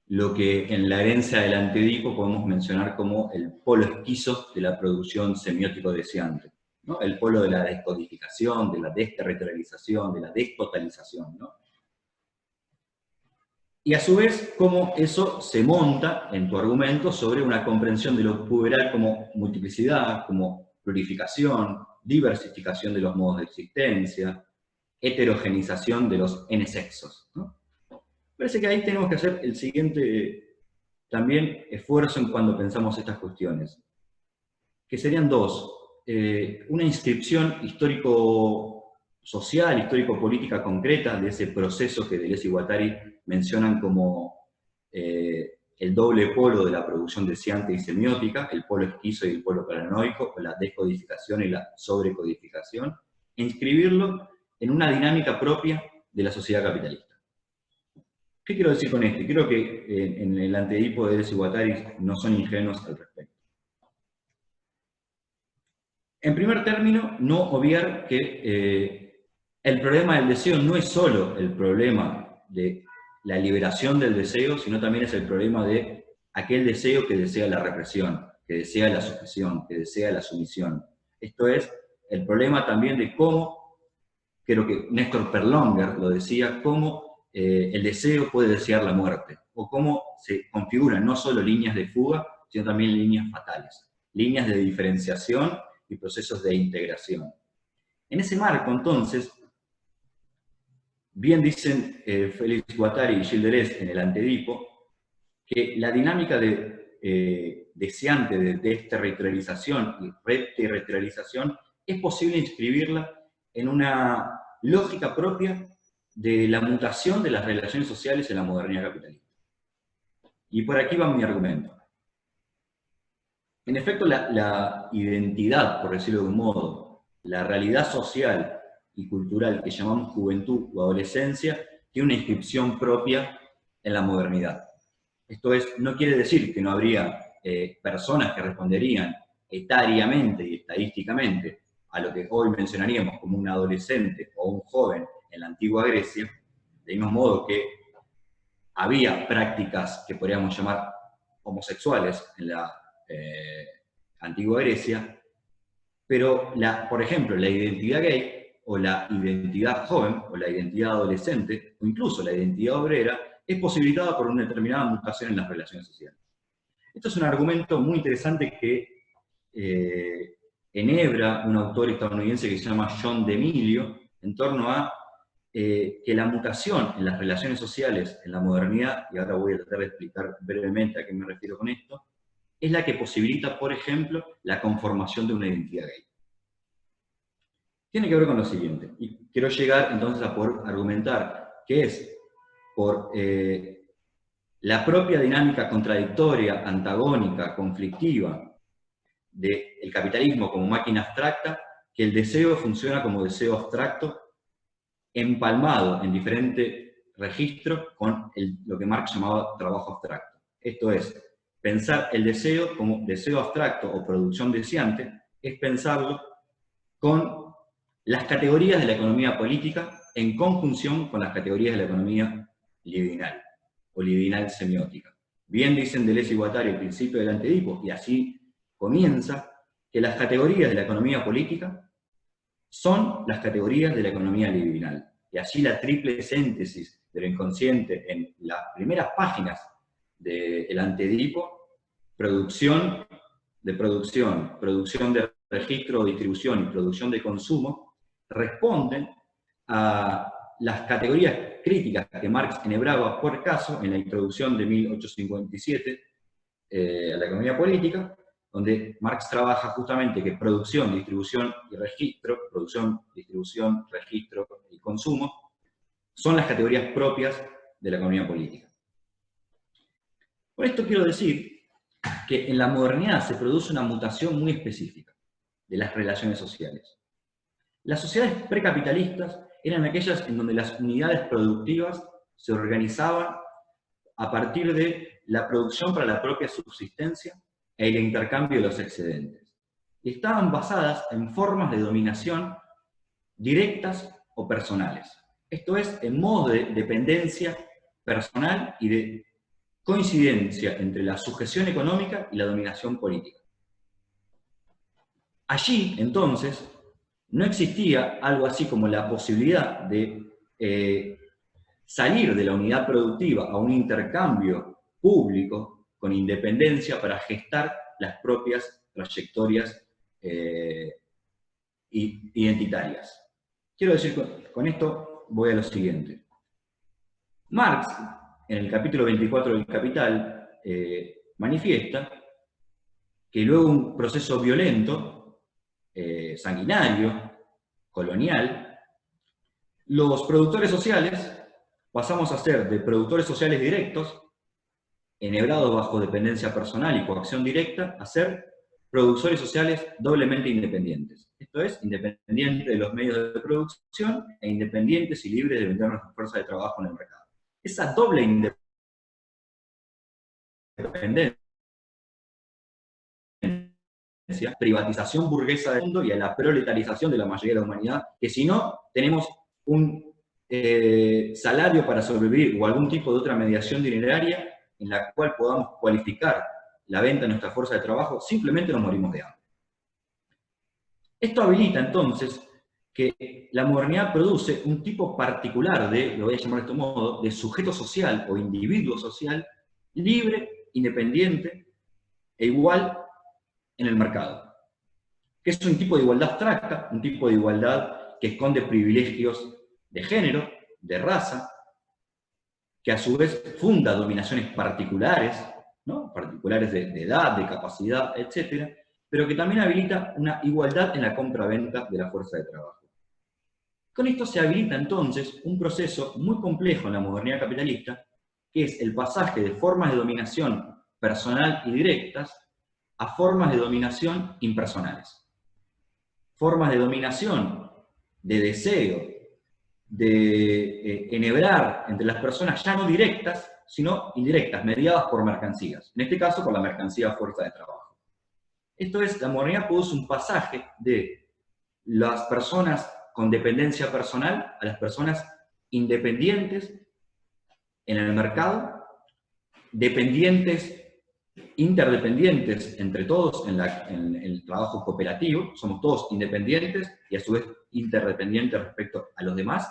lo que en la herencia del Antedipo podemos mencionar como el polo esquizo de la producción semiótico-deseante, ¿no? El polo de la descodificación, de la desterritorialización, de la destotalización, ¿no? Y a su vez, cómo eso se monta en tu argumento sobre una comprensión de lo puberal como multiplicidad, como plurificación, diversificación de los modos de existencia, heterogenización de los n sexos, ¿no? Parece que ahí tenemos que hacer el siguiente también esfuerzo en cuando pensamos estas cuestiones, que serían dos. Una inscripción histórico-social, histórico-política concreta de ese proceso que Deleuze y Guattari mencionan como el doble polo de la producción deseante y semiótica, el polo esquizo y el polo paranoico, o la descodificación y la sobrecodificación, e inscribirlo en una dinámica propia de la sociedad capitalista. ¿Qué quiero decir con esto? Creo que en el Antedipo de Deleuze y Guattari no son ingenuos al respecto. En primer término, no obviar que el problema del deseo no es solo el problema de la liberación del deseo, sino también es el problema de aquel deseo que desea la represión, que desea la sujeción, que desea la sumisión. Esto es el problema también de cómo, creo que Néstor Perlonger lo decía, cómo el deseo puede desear la muerte, o cómo se configuran no solo líneas de fuga, sino también líneas fatales, líneas de diferenciación y procesos de integración. En ese marco, entonces, bien dicen Félix Guattari y Gilles Deleuze en el Antedipo, que la dinámica deseante de desterritorialización y reterritorialización es posible inscribirla en una lógica propia de la mutación de las relaciones sociales en la modernidad capitalista. Y por aquí va mi argumento. En efecto, la identidad, por decirlo de un modo, la realidad social y cultural que llamamos juventud o adolescencia, tiene una inscripción propia en la modernidad. Esto es, no quiere decir que no habría personas que responderían etariamente y estadísticamente a lo que hoy mencionaríamos como un adolescente o un joven en la antigua Grecia, de mismo modo que había prácticas que podríamos llamar homosexuales en la antigua Grecia, pero, por ejemplo, la identidad gay, o la identidad joven, o la identidad adolescente, o incluso la identidad obrera, es posibilitada por una determinada mutación en las relaciones sociales. Esto es un argumento muy interesante que enhebra un autor estadounidense que se llama John D'Emilio, en torno a que la mutación en las relaciones sociales en la modernidad, y ahora voy a tratar de explicar brevemente a qué me refiero con esto, es la que posibilita, por ejemplo, la conformación de una identidad gay. Tiene que ver con lo siguiente, y quiero llegar entonces a poder argumentar que es por la propia dinámica contradictoria, antagónica, conflictiva del capitalismo como máquina abstracta, que el deseo funciona como deseo abstracto, empalmado en diferente registro con lo que Marx llamaba trabajo abstracto. Esto es, pensar el deseo como deseo abstracto o producción deseante, es pensarlo con las categorías de la economía política en conjunción con las categorías de la economía libidinal, o libidinal semiótica. Bien dicen Deleuze y Guattari al principio del Antedipo, y así comienza, que las categorías de la economía política son las categorías de la economía libidinal. Y allí la triple síntesis de lo inconsciente en las primeras páginas del Antedipo, producción de registro, distribución y producción de consumo, responden a las categorías críticas que Marx enhebraba por caso en la introducción de 1857 a la economía política, donde Marx trabaja justamente que producción, distribución y registro, producción, distribución, registro y consumo, son las categorías propias de la economía política. Por esto quiero decir que en la modernidad se produce una mutación muy específica de las relaciones sociales. Las sociedades precapitalistas eran aquellas en donde las unidades productivas se organizaban a partir de la producción para la propia subsistencia e el intercambio de los excedentes. Y estaban basadas en formas de dominación directas o personales. Esto es, en modo de dependencia personal y de coincidencia entre la sujeción económica y la dominación política. Allí, entonces, no existía algo así como la posibilidad de salir de la unidad productiva a un intercambio público con independencia para gestar las propias trayectorias identitarias. Quiero decir, con esto voy a lo siguiente. Marx, en el capítulo 24 del Capital, manifiesta que luego un proceso violento, sanguinario, colonial, los productores sociales pasamos a ser de productores sociales directos, enhebrados bajo dependencia personal y coacción directa, a ser productores sociales doblemente independientes. Esto es, independientes de los medios de producción e independientes y libres de vender nuestra fuerza de trabajo en el mercado. Esa doble independencia, privatización burguesa del mundo y a la proletarización de la mayoría de la humanidad, que si no tenemos un salario para sobrevivir o algún tipo de otra mediación dineraria en la cual podamos cualificar la venta de nuestra fuerza de trabajo, simplemente nos morimos de hambre. Esto habilita entonces que la modernidad produce un tipo particular de, lo voy a llamar de este modo, de sujeto social o individuo social, libre, independiente e igual en el mercado. Que es un tipo de igualdad abstracta, un tipo de igualdad que esconde privilegios de género, de raza, que a su vez funda dominaciones particulares, ¿no? Particulares de edad, de capacidad, etc., pero que también habilita una igualdad en la compra-venta de la fuerza de trabajo. Con esto se habilita entonces un proceso muy complejo en la modernidad capitalista, que es el pasaje de formas de dominación personal y directas a formas de dominación impersonales. Formas de dominación, de deseo, de enhebrar entre las personas ya no directas, sino indirectas, mediadas por mercancías. En este caso, por la mercancía fuerza de trabajo. Esto es, la modernidad produce un pasaje de las personas con dependencia personal a las personas independientes en el mercado, dependientes, interdependientes entre todos en el trabajo cooperativo, somos todos independientes y a su vez interdependientes respecto a los demás,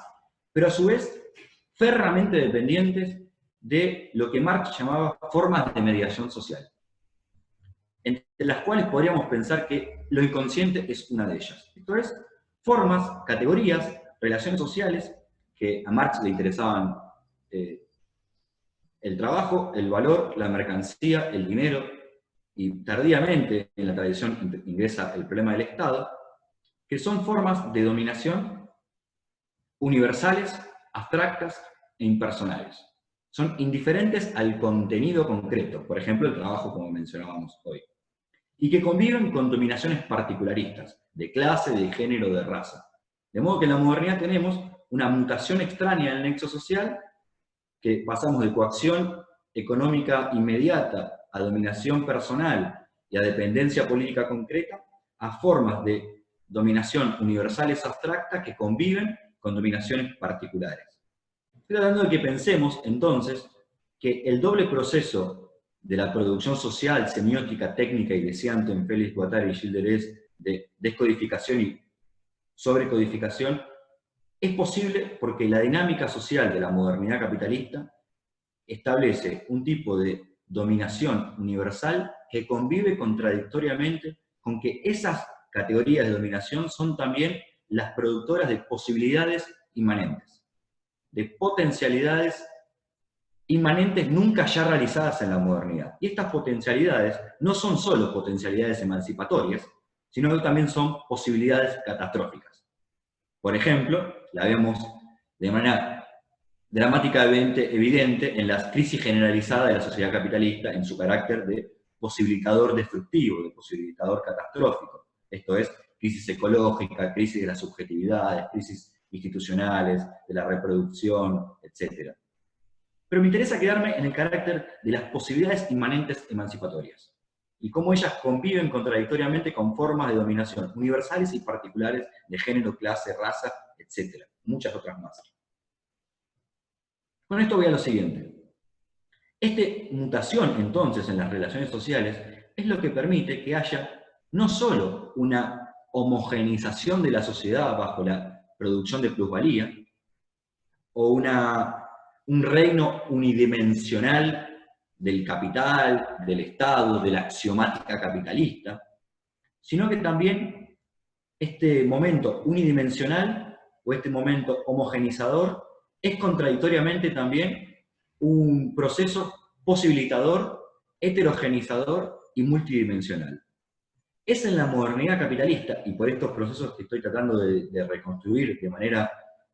pero a su vez ferramente dependientes de lo que Marx llamaba formas de mediación social, entre las cuales podríamos pensar que lo inconsciente es una de ellas. Esto es, formas, categorías, relaciones sociales que a Marx le interesaban el trabajo, el valor, la mercancía, el dinero, y tardíamente en la tradición ingresa el problema del Estado, que son formas de dominación universales, abstractas e impersonales. Son indiferentes al contenido concreto, por ejemplo el trabajo como mencionábamos hoy, y que conviven con dominaciones particularistas, de clase, de género, de raza. De modo que en la modernidad tenemos una mutación extraña en el nexo social, que pasamos de coacción económica inmediata a dominación personal y a dependencia política concreta, a formas de dominación universales abstractas que conviven con dominaciones particulares. Estoy tratando de que pensemos, entonces, que el doble proceso de la producción social, semiótica, técnica y deseante en Félix Guattari y Gilles Deleuze de descodificación y sobrecodificación es posible porque la dinámica social de la modernidad capitalista establece un tipo de dominación universal que convive contradictoriamente con que esas categorías de dominación son también las productoras de posibilidades inmanentes, de potencialidades inmanentes nunca ya realizadas en la modernidad. Y estas potencialidades no son solo potencialidades emancipatorias, sino que también son posibilidades catastróficas. Por ejemplo, la vemos de manera dramáticamente evidente en la crisis generalizada de la sociedad capitalista en su carácter de posibilitador destructivo, de posibilitador catastrófico. Esto es, crisis ecológica, crisis de las subjetividades, crisis institucionales, de la reproducción, etc. Pero me interesa quedarme en el carácter de las posibilidades inmanentes emancipatorias. y cómo ellas conviven contradictoriamente con formas de dominación universales y particulares de género, clase, raza, etc. Muchas otras más. Con esto voy a lo siguiente. Esta mutación, entonces, en las relaciones sociales es lo que permite que haya no solo una homogeneización de la sociedad bajo la producción de plusvalía, o un reino unidimensional del capital, del Estado, de la axiomática capitalista, sino que también este momento unidimensional o este momento homogenizador es contradictoriamente también un proceso posibilitador, heterogenizador y multidimensional. Es en la modernidad capitalista, y por estos procesos que estoy tratando de reconstruir de manera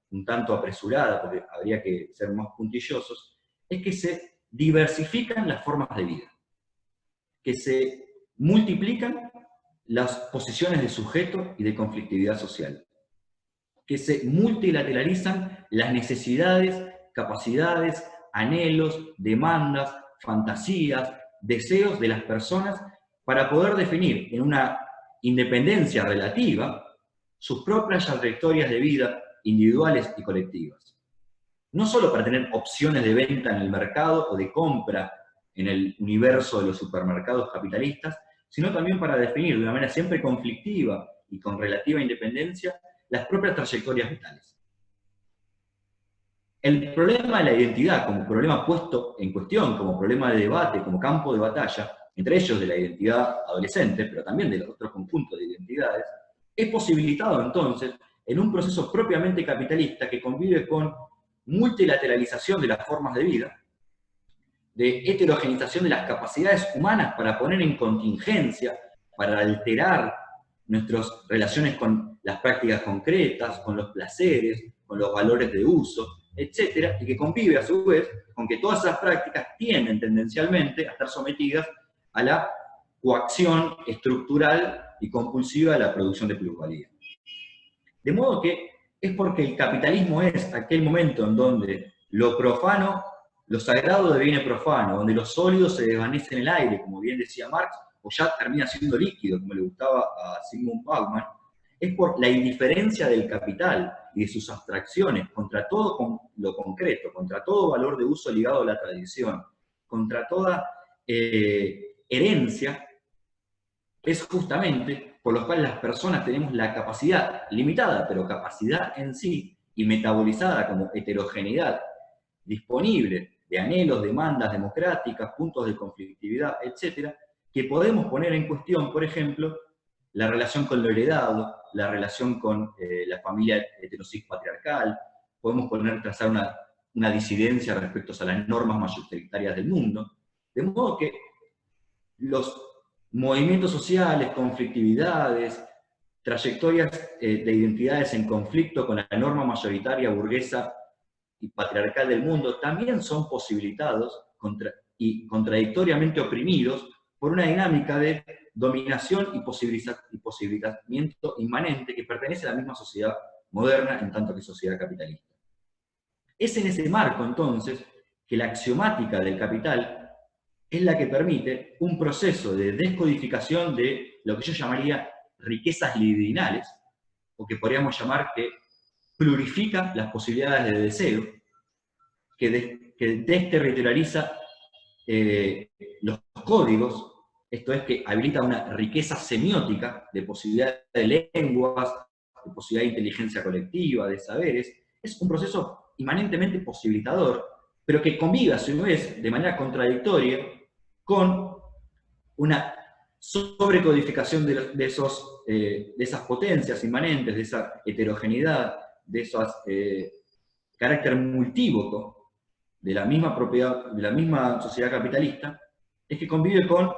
un tanto apresurada, porque habría que ser más puntillosos, es que se diversifican las formas de vida, que se multiplican las posiciones de sujeto y de conflictividad social, que se multilateralizan las necesidades, capacidades, anhelos, demandas, fantasías, deseos de las personas para poder definir en una independencia relativa sus propias trayectorias de vida individuales y colectivas. No solo para tener opciones de venta en el mercado o de compra en el universo de los supermercados capitalistas, sino también para definir de una manera siempre conflictiva y con relativa independencia las propias trayectorias vitales. El problema de la identidad como problema puesto en cuestión, como problema de debate, como campo de batalla, entre ellos de la identidad adolescente, pero también de los otros conjuntos de identidades, es posibilitado entonces en un proceso propiamente capitalista que convive con multilateralización de las formas de vida, de heterogenización de las capacidades humanas para poner en contingencia, para alterar nuestras relaciones con las prácticas concretas, con los placeres, con los valores de uso, etc., y que convive a su vez con que todas esas prácticas tienden tendencialmente a estar sometidas a la coacción estructural y compulsiva de la producción de plusvalía. De modo que es porque el capitalismo es aquel momento en donde lo profano, lo sagrado deviene profano, donde lo sólido se desvanece en el aire, como bien decía Marx, o ya termina siendo líquido, como le gustaba a Zygmunt Bauman, es por la indiferencia del capital y de sus abstracciones contra todo lo concreto, contra todo valor de uso ligado a la tradición, contra toda herencia, es justamente por lo cual las personas tenemos la capacidad, limitada, pero capacidad en sí, y metabolizada como heterogeneidad, disponible de anhelos, demandas democráticas, puntos de conflictividad, etc., que podemos poner en cuestión, por ejemplo, la relación con lo heredado, la relación con la familia heterosis patriarcal, podemos trazar una disidencia respecto a las normas mayoritarias del mundo, de modo que los movimientos sociales, conflictividades, trayectorias de identidades en conflicto con la norma mayoritaria burguesa y patriarcal del mundo también son posibilitados y contradictoriamente oprimidos por una dinámica de dominación y posibilitamiento inmanente que pertenece a la misma sociedad moderna en tanto que sociedad capitalista. Es en ese marco, entonces, que la axiomática del capital es la que permite un proceso de descodificación de lo que yo llamaría riquezas libidinales, o que podríamos llamar que plurifica las posibilidades de deseo, que desterritorializa los códigos, esto es que habilita una riqueza semiótica de posibilidad de lenguas, de posibilidad de inteligencia colectiva, de saberes. Es un proceso inmanentemente posibilitador, pero que convive a su vez de manera contradictoria con una sobrecodificación de esas potencias inmanentes, de esa heterogeneidad, de ese carácter multívoco de la misma propiedad, de la misma sociedad capitalista, es que convive con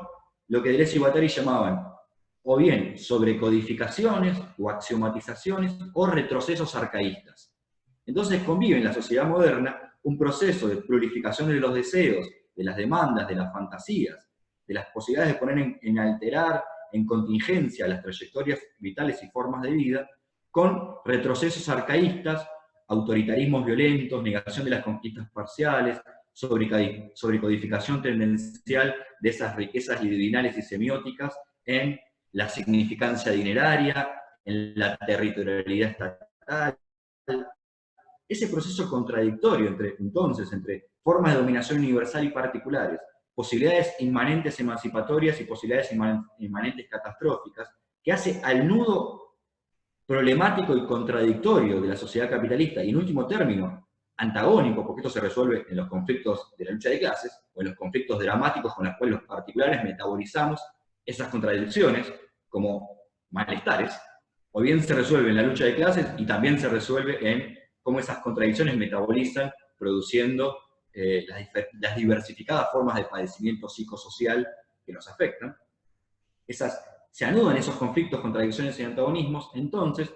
lo que Deleuze y Guattari llamaban o bien sobrecodificaciones o axiomatizaciones o retrocesos arcaístas. Entonces convive en la sociedad moderna un proceso de plurificación de los deseos, de las demandas, de las fantasías, de las posibilidades de poner en alterar, en contingencia las trayectorias vitales y formas de vida, con retrocesos arcaístas, autoritarismos violentos, negación de las conquistas parciales, sobrecodificación tendencial de esas riquezas libidinales y semióticas en la significancia dineraria, en la territorialidad estatal. Ese proceso contradictorio entre formas de dominación universal y particulares, posibilidades inmanentes emancipatorias y posibilidades inmanentes catastróficas, que hace al nudo problemático y contradictorio de la sociedad capitalista, y en último término, antagónico, porque esto se resuelve en los conflictos de la lucha de clases, o en los conflictos dramáticos con los cuales los particulares metabolizamos esas contradicciones como malestares, o bien se resuelve en la lucha de clases y también se resuelve en cómo esas contradicciones metabolizan, produciendo las diversificadas formas de padecimiento psicosocial que nos afectan. Se anudan esos conflictos, contradicciones y antagonismos, entonces,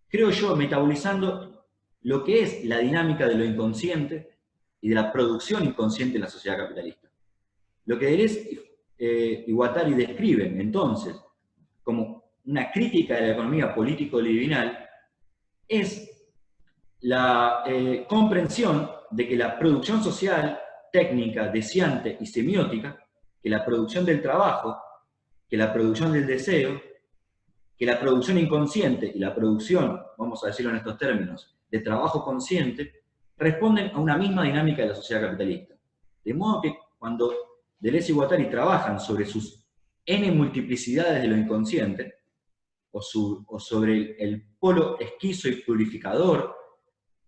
creo yo, metabolizando lo que es la dinámica de lo inconsciente y de la producción inconsciente en la sociedad capitalista. Lo que Deleuze y Guattari describen, entonces, como una crítica de la economía político-libidinal, es la comprensión de que la producción social, técnica, deseante y semiótica, que la producción del trabajo, que la producción del deseo, que la producción inconsciente y la producción, vamos a decirlo en estos términos, de trabajo consciente, responden a una misma dinámica de la sociedad capitalista. De modo que cuando Deleuze y Guattari trabajan sobre sus n multiplicidades de lo inconsciente, o sobre el polo esquizo y purificador,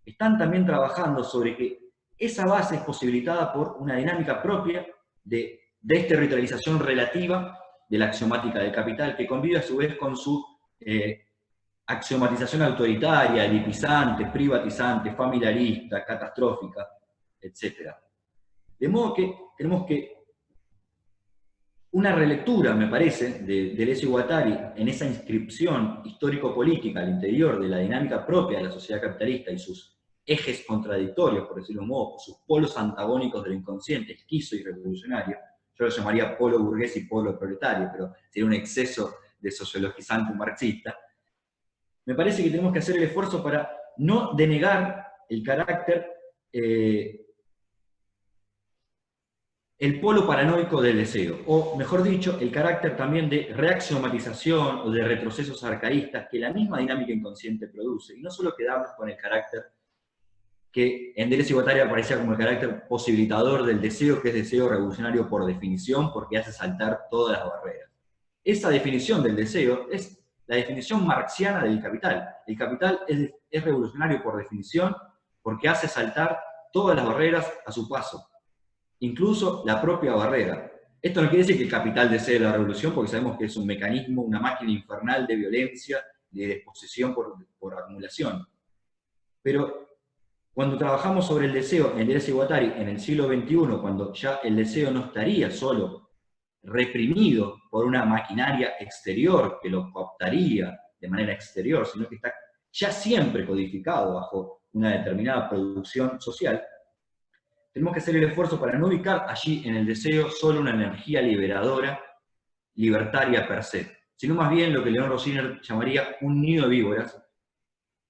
están también trabajando sobre que esa base es posibilitada por una dinámica propia de desterritorialización relativa de la axiomática del capital, que convive a su vez con su axiomatización autoritaria, elitizante, privatizante, familiarista, catastrófica, etc. De modo que tenemos que una relectura, me parece, de Deleuze y Guattari en esa inscripción histórico-política al interior de la dinámica propia de la sociedad capitalista y sus ejes contradictorios, por decirlo de un modo, sus polos antagónicos del inconsciente, esquizo y revolucionario. Yo lo llamaría polo burgués y polo proletario, pero sería un exceso de sociologizante marxista. Me parece que tenemos que hacer el esfuerzo para no denegar el carácter, el polo paranoico del deseo, o mejor dicho, el carácter también de reaxiomatización o de retrocesos arcaístas que la misma dinámica inconsciente produce, y no solo quedarnos con el carácter que en Deleuze y Guattari aparecía como el carácter posibilitador del deseo, que es deseo revolucionario por definición, porque hace saltar todas las barreras. Esa definición del deseo es la definición marxiana del capital. El capital es revolucionario por definición, porque hace saltar todas las barreras a su paso, incluso la propia barrera. Esto no quiere decir que el capital desee la revolución, porque sabemos que es un mecanismo, una máquina infernal de violencia, de desposesión por acumulación. Pero cuando trabajamos sobre el deseo en Deleuze y Guattari en el siglo XXI, cuando ya el deseo no estaría solo reprimido por una maquinaria exterior que lo cooptaría de manera exterior, sino que está ya siempre codificado bajo una determinada producción social, tenemos que hacer el esfuerzo para no ubicar allí en el deseo solo una energía liberadora, libertaria per se, sino más bien lo que León Rosiner llamaría un nido de víboras,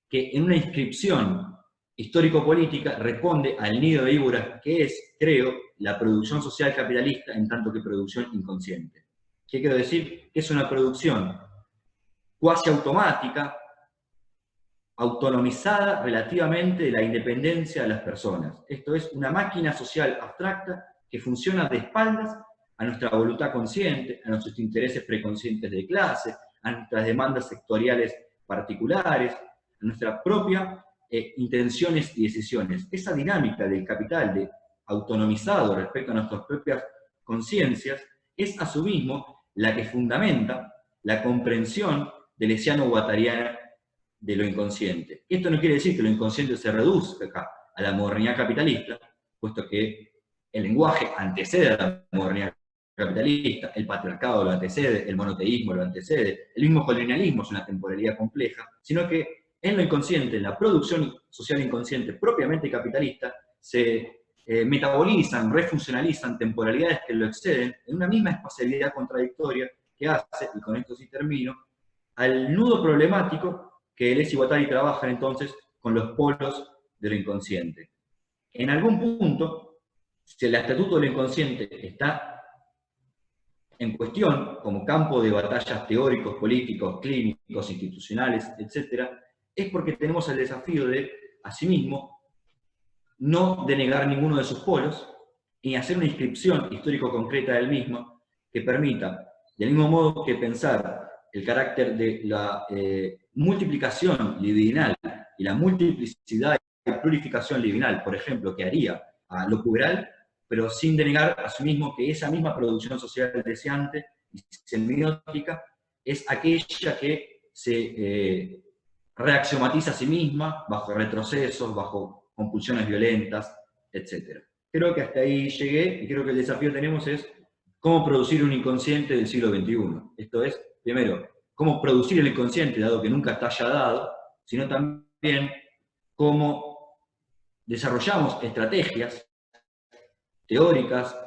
que en una inscripción histórico-política responde al nido de víboras que es, creo, la producción social capitalista en tanto que producción inconsciente. ¿Qué quiero decir? Que es una producción cuasi automática, autonomizada relativamente de la independencia de las personas. Esto es una máquina social abstracta que funciona de espaldas a nuestra voluntad consciente, a nuestros intereses preconscientes de clase, a nuestras demandas sectoriales particulares, a nuestra propia intenciones y decisiones. Esa dinámica del capital de autonomizado respecto a nuestras propias conciencias es a su mismo la que fundamenta la comprensión deleuziano-guattariana de lo inconsciente. Esto no quiere decir que lo inconsciente se reduzca a la modernidad capitalista, puesto que el lenguaje antecede a la modernidad capitalista, el patriarcado lo antecede, el monoteísmo lo antecede, el mismo colonialismo es una temporalidad compleja, sino que en lo inconsciente, en la producción social inconsciente propiamente capitalista, se metabolizan, refuncionalizan temporalidades que lo exceden en una misma espacialidad contradictoria que hace, y con esto sí termino, al nudo problemático que Deleuze y Guattari trabajan entonces con los polos de lo inconsciente. En algún punto, si el estatuto del inconsciente está en cuestión como campo de batallas teóricos, políticos, clínicos, institucionales, etc., es porque tenemos el desafío de, asimismo, no denegar ninguno de sus polos y hacer una inscripción histórico-concreta del mismo que permita, del mismo modo que pensar el carácter de la multiplicación libidinal y la multiplicidad y plurificación libidinal, por ejemplo, que haría a lo puberal, pero sin denegar a sí mismo que esa misma producción social deseante y semiótica es aquella que se reaxiomatiza a sí misma bajo retrocesos, bajo compulsiones violentas, etc. Creo que hasta ahí llegué y creo que el desafío que tenemos es cómo producir un inconsciente del siglo XXI. Esto es, primero, cómo producir el inconsciente, dado que nunca está ya dado, sino también cómo desarrollamos estrategias teóricas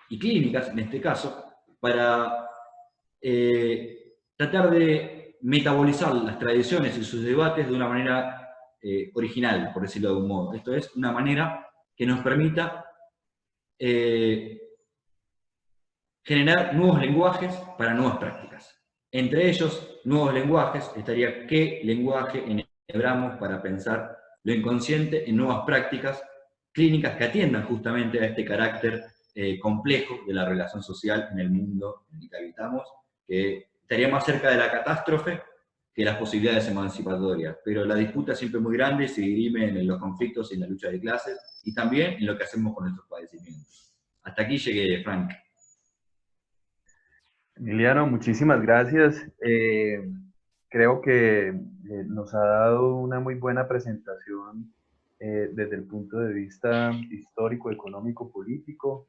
y clínicas, en este caso, para tratar de metabolizar las tradiciones y sus debates de una manera original, por decirlo de algún modo. Esto es, una manera que nos permita generar nuevos lenguajes para nuevas prácticas. Entre ellos, nuevos lenguajes, estaría qué lenguaje enhebramos para pensar lo inconsciente en nuevas prácticas clínicas que atiendan justamente a este carácter complejo de la relación social en el mundo en el que habitamos, que estaría más cerca de la catástrofe que las posibilidades emancipatorias. Pero la disputa siempre es muy grande y se dirime en los conflictos y en la lucha de clases, y también en lo que hacemos con nuestros padecimientos. Hasta aquí llegué, Frank. Emiliano, muchísimas gracias. Creo que nos ha dado una muy buena presentación desde el punto de vista histórico, económico, político.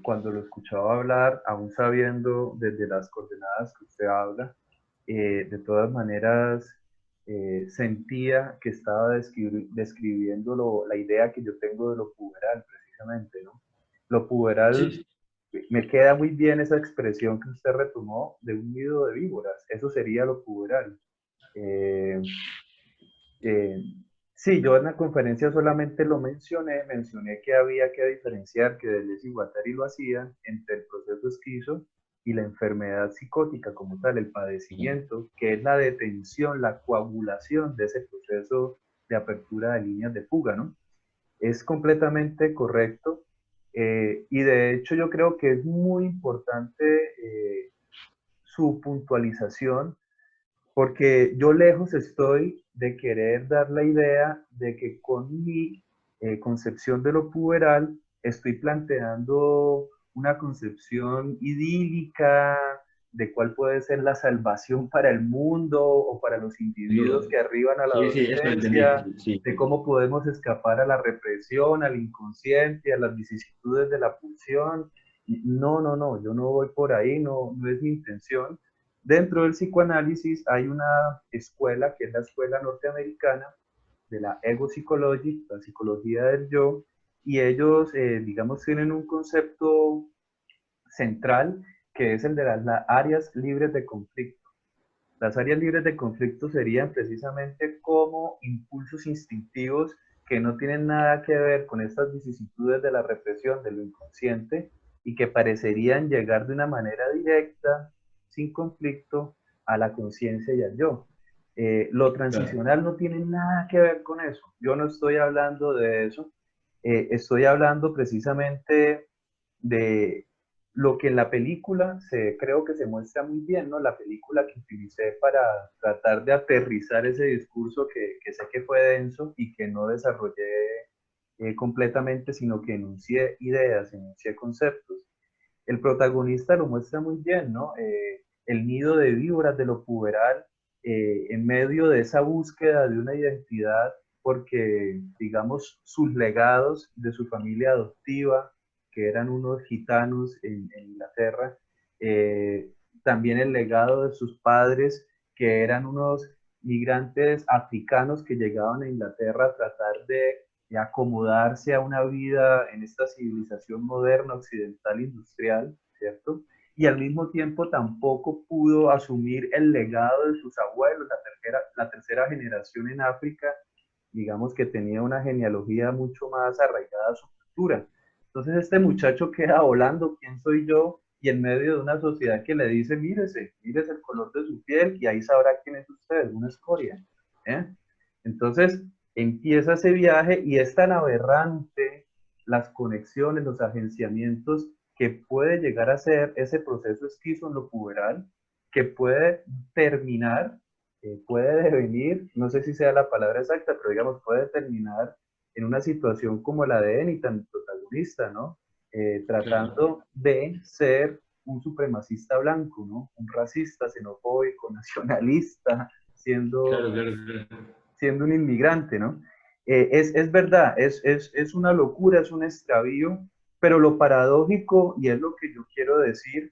Cuando lo escuchaba hablar, aún sabiendo desde las coordenadas que usted habla, de todas maneras sentía que estaba describiendo la idea que yo tengo de lo puberal, precisamente, ¿no? Lo puberal, Sí. me queda muy bien esa expresión que usted retomó de un nido de víboras, eso sería lo puberal. Eh, eh, sí, yo en la conferencia solamente lo mencioné que había que diferenciar, que Deleuze y Guattari lo hacían, entre el proceso esquizo y la enfermedad psicótica como tal, el padecimiento, que es la detención, la coagulación de ese proceso de apertura de líneas de fuga, ¿no? Es completamente correcto, y de hecho yo creo que es muy importante su puntualización, porque yo lejos estoy de querer dar la idea de que con mi concepción de lo puberal estoy planteando una concepción idílica de cuál puede ser la salvación para el mundo o para los Sin individuos duda. que arriban a la Sí, sí, eso lo entendí. adolescencia, Sí. de cómo podemos escapar a la represión, al inconsciente, a las vicisitudes de la pulsión. No, no, no, yo no voy por ahí, no, no es mi intención. Dentro del psicoanálisis hay una escuela que es la escuela norteamericana de la ego psychology, la psicología del yo, y ellos, digamos, tienen un concepto central que es el de las áreas libres de conflicto. Las áreas libres de conflicto serían precisamente como impulsos instintivos que no tienen nada que ver con estas vicisitudes de la represión, de lo inconsciente, y que parecerían llegar de una manera directa, sin conflicto, a la conciencia y al yo. Lo Claro. transicional no tiene nada que ver con eso. Yo no estoy hablando de eso. Estoy hablando precisamente de lo que en la película creo que se muestra muy bien, ¿no? La película que utilicé para tratar de aterrizar ese discurso que sé que fue denso y que no desarrollé completamente, sino que enuncié ideas, enuncié conceptos. El protagonista lo muestra muy bien, ¿no? El nido de víboras de lo puberal, en medio de esa búsqueda de una identidad, porque, digamos, sus legados de su familia adoptiva, que eran unos gitanos en Inglaterra, eh, también el legado de sus padres, que eran unos migrantes africanos que llegaban a Inglaterra a tratar de acomodarse a una vida en esta civilización moderna, occidental, industrial, ¿cierto? Y al mismo tiempo tampoco pudo asumir el legado de sus abuelos, la tercera generación en África, digamos que tenía una genealogía mucho más arraigada a su cultura. Entonces este muchacho queda volando, ¿quién soy yo? Y en medio de una sociedad que le dice, mírese el color de su piel y ahí sabrá quién es usted, una escoria. ¿Eh? Entonces empieza ese viaje y es tan aberrante las conexiones, los agenciamientos que puede llegar a ser ese proceso esquizo en lo puberal, que puede terminar, puede devenir, no sé si sea la palabra exacta, pero digamos, puede terminar en una situación como la de Enitan, el protagonista, ¿no? Claro, Tratando de ser un supremacista blanco, ¿no? Un racista, xenofóbico, nacionalista, siendo, claro, claro, claro. siendo un inmigrante, ¿no? Es verdad, es una locura, es un extravío, pero lo paradójico, y es lo que yo quiero decir,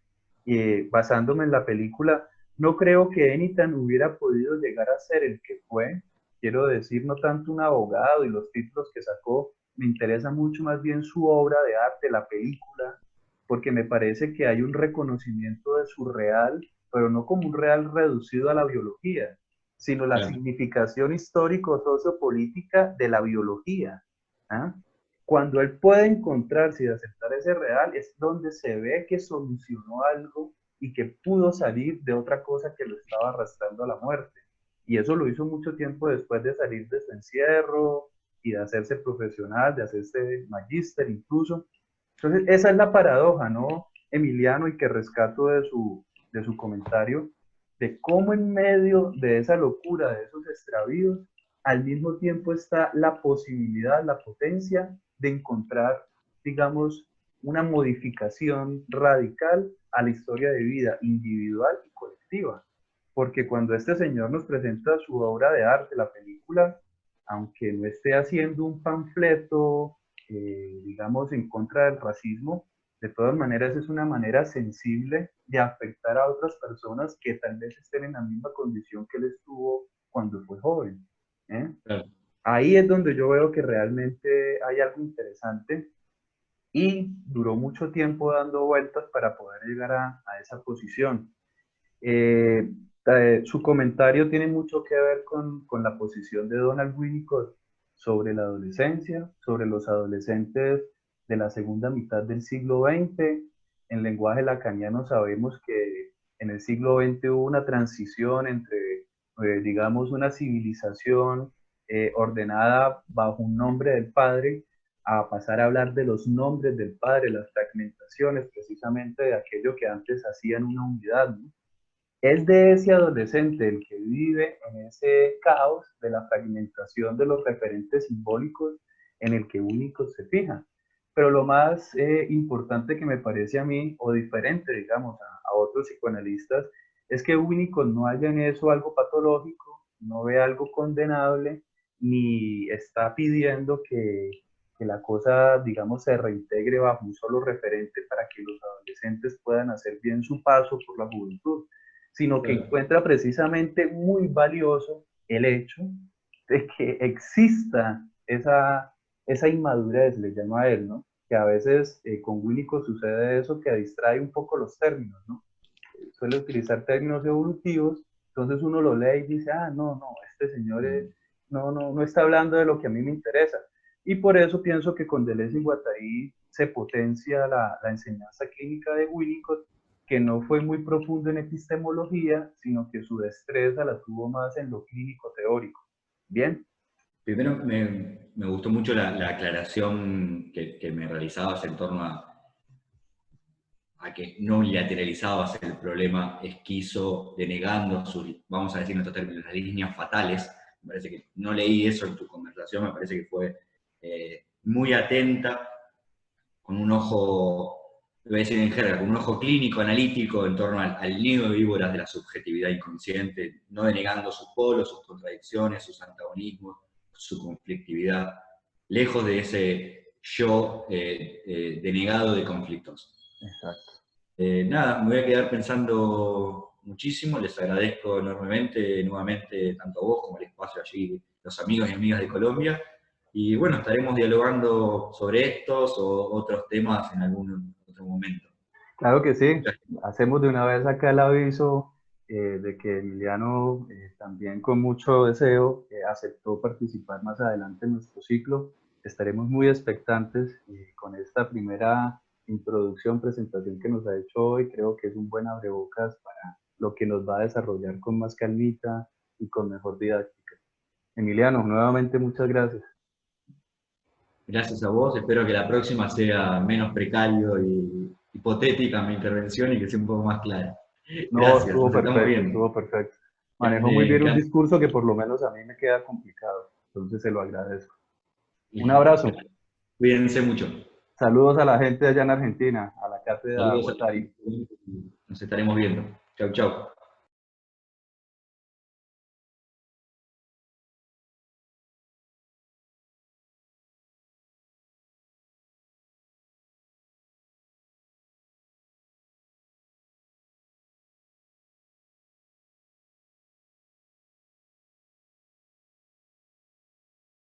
basándome en la película, no creo que Enitan hubiera podido llegar a ser el que fue, quiero decir, no tanto un abogado y los títulos que sacó, me interesa mucho más bien su obra de arte, la película, porque me parece que hay un reconocimiento de su real, pero no como un real reducido a la biología, sino la Claro. significación histórico-sociopolítica de la biología. ¿Ah? Cuando él puede encontrarse y aceptar ese real, es donde se ve que solucionó algo y que pudo salir de otra cosa que lo estaba arrastrando a la muerte. Y eso lo hizo mucho tiempo después de salir de su encierro y de hacerse profesional, de hacerse magíster incluso. Entonces, esa es la paradoja, ¿no, Emiliano? Y que rescato de su comentario, de cómo en medio de esa locura, de esos extravíos, al mismo tiempo está la posibilidad, la potencia de encontrar, digamos, una modificación radical a la historia de vida individual y colectiva. Porque cuando este señor nos presenta su obra de arte, la película, aunque no esté haciendo un panfleto, digamos, en contra del racismo, de todas maneras es una manera sensible de afectar a otras personas que tal vez estén en la misma condición que él estuvo cuando fue joven. ¿Eh? Claro. Ahí es donde yo veo que realmente hay algo interesante y duró mucho tiempo dando vueltas para poder llegar a esa posición. Eh, Su comentario tiene mucho que ver con la posición de Donald Winnicott sobre la adolescencia, sobre los adolescentes de la segunda mitad del siglo XX. En lenguaje lacaniano sabemos que en el siglo XX hubo una transición entre, digamos, una civilización ordenada bajo un nombre del padre a pasar a hablar de los nombres del padre, las fragmentaciones precisamente de aquello que antes hacían una unidad, ¿no? Es de ese adolescente el que vive en ese caos de la fragmentación de los referentes simbólicos en el que Winnicott se fija. Pero lo más importante que me parece a mí, o diferente, digamos, a otros psicoanalistas, es que Winnicott no halla en eso algo patológico, no ve algo condenable, ni está pidiendo que la cosa, digamos, se reintegre bajo un solo referente para que los adolescentes puedan hacer bien su paso por la juventud, sino que Claro. encuentra precisamente muy valioso el hecho de que exista esa inmadurez, le llama a él, ¿no? Que a veces con Winnicott sucede eso, que distrae un poco los términos, ¿no? Suele utilizar términos evolutivos, entonces uno lo lee y dice, ah, no, este señor no está hablando de lo que a mí me interesa. Y por eso pienso que con Deleuze y Guattari se potencia la enseñanza clínica de Winnicott, que no fue muy profundo en epistemología, sino que su destreza la tuvo más en lo clínico teórico. Bien. Primero me gustó mucho la aclaración que me realizabas en torno a que no lateralizabas el problema esquizo, denegando sus, vamos a decir en estos términos, las líneas fatales. Me parece que no leí eso en tu conversación, me parece que fue muy atenta, con un ojo, voy a decir en jerga, con un ojo clínico, analítico, en torno al nido de víboras de la subjetividad inconsciente, no denegando sus polos, sus contradicciones, sus antagonismos, su conflictividad, lejos de ese yo denegado de conflictos. Exacto. Nada, me voy a quedar pensando muchísimo, les agradezco enormemente, nuevamente, tanto a vos como al espacio allí, los amigos y amigas de Colombia, y bueno, estaremos dialogando sobre estos o otros temas en algún otro momento. Claro que sí. Hacemos de una vez acá el aviso de que Emiliano también con mucho deseo aceptó participar más adelante en nuestro ciclo. estaremos muy expectantes y con esta primera introducción, presentación que nos ha hecho hoy, creo que es un buen abrebocas para lo que nos va a desarrollar con más calmita y con mejor didáctica. Emiliano, nuevamente muchas gracias. Gracias a vos, espero que la próxima sea menos precario y hipotética mi intervención y que sea un poco más clara. No, Gracias, nos estamos viendo. estuvo perfecto. Manejó muy bien un discurso que por lo menos a mí me queda complicado, entonces se lo agradezco. Un abrazo. Cuídense mucho. Saludos a la gente allá en Argentina, a la cátedra Saludos a Guattari. Nos estaremos viendo. Chau, chau.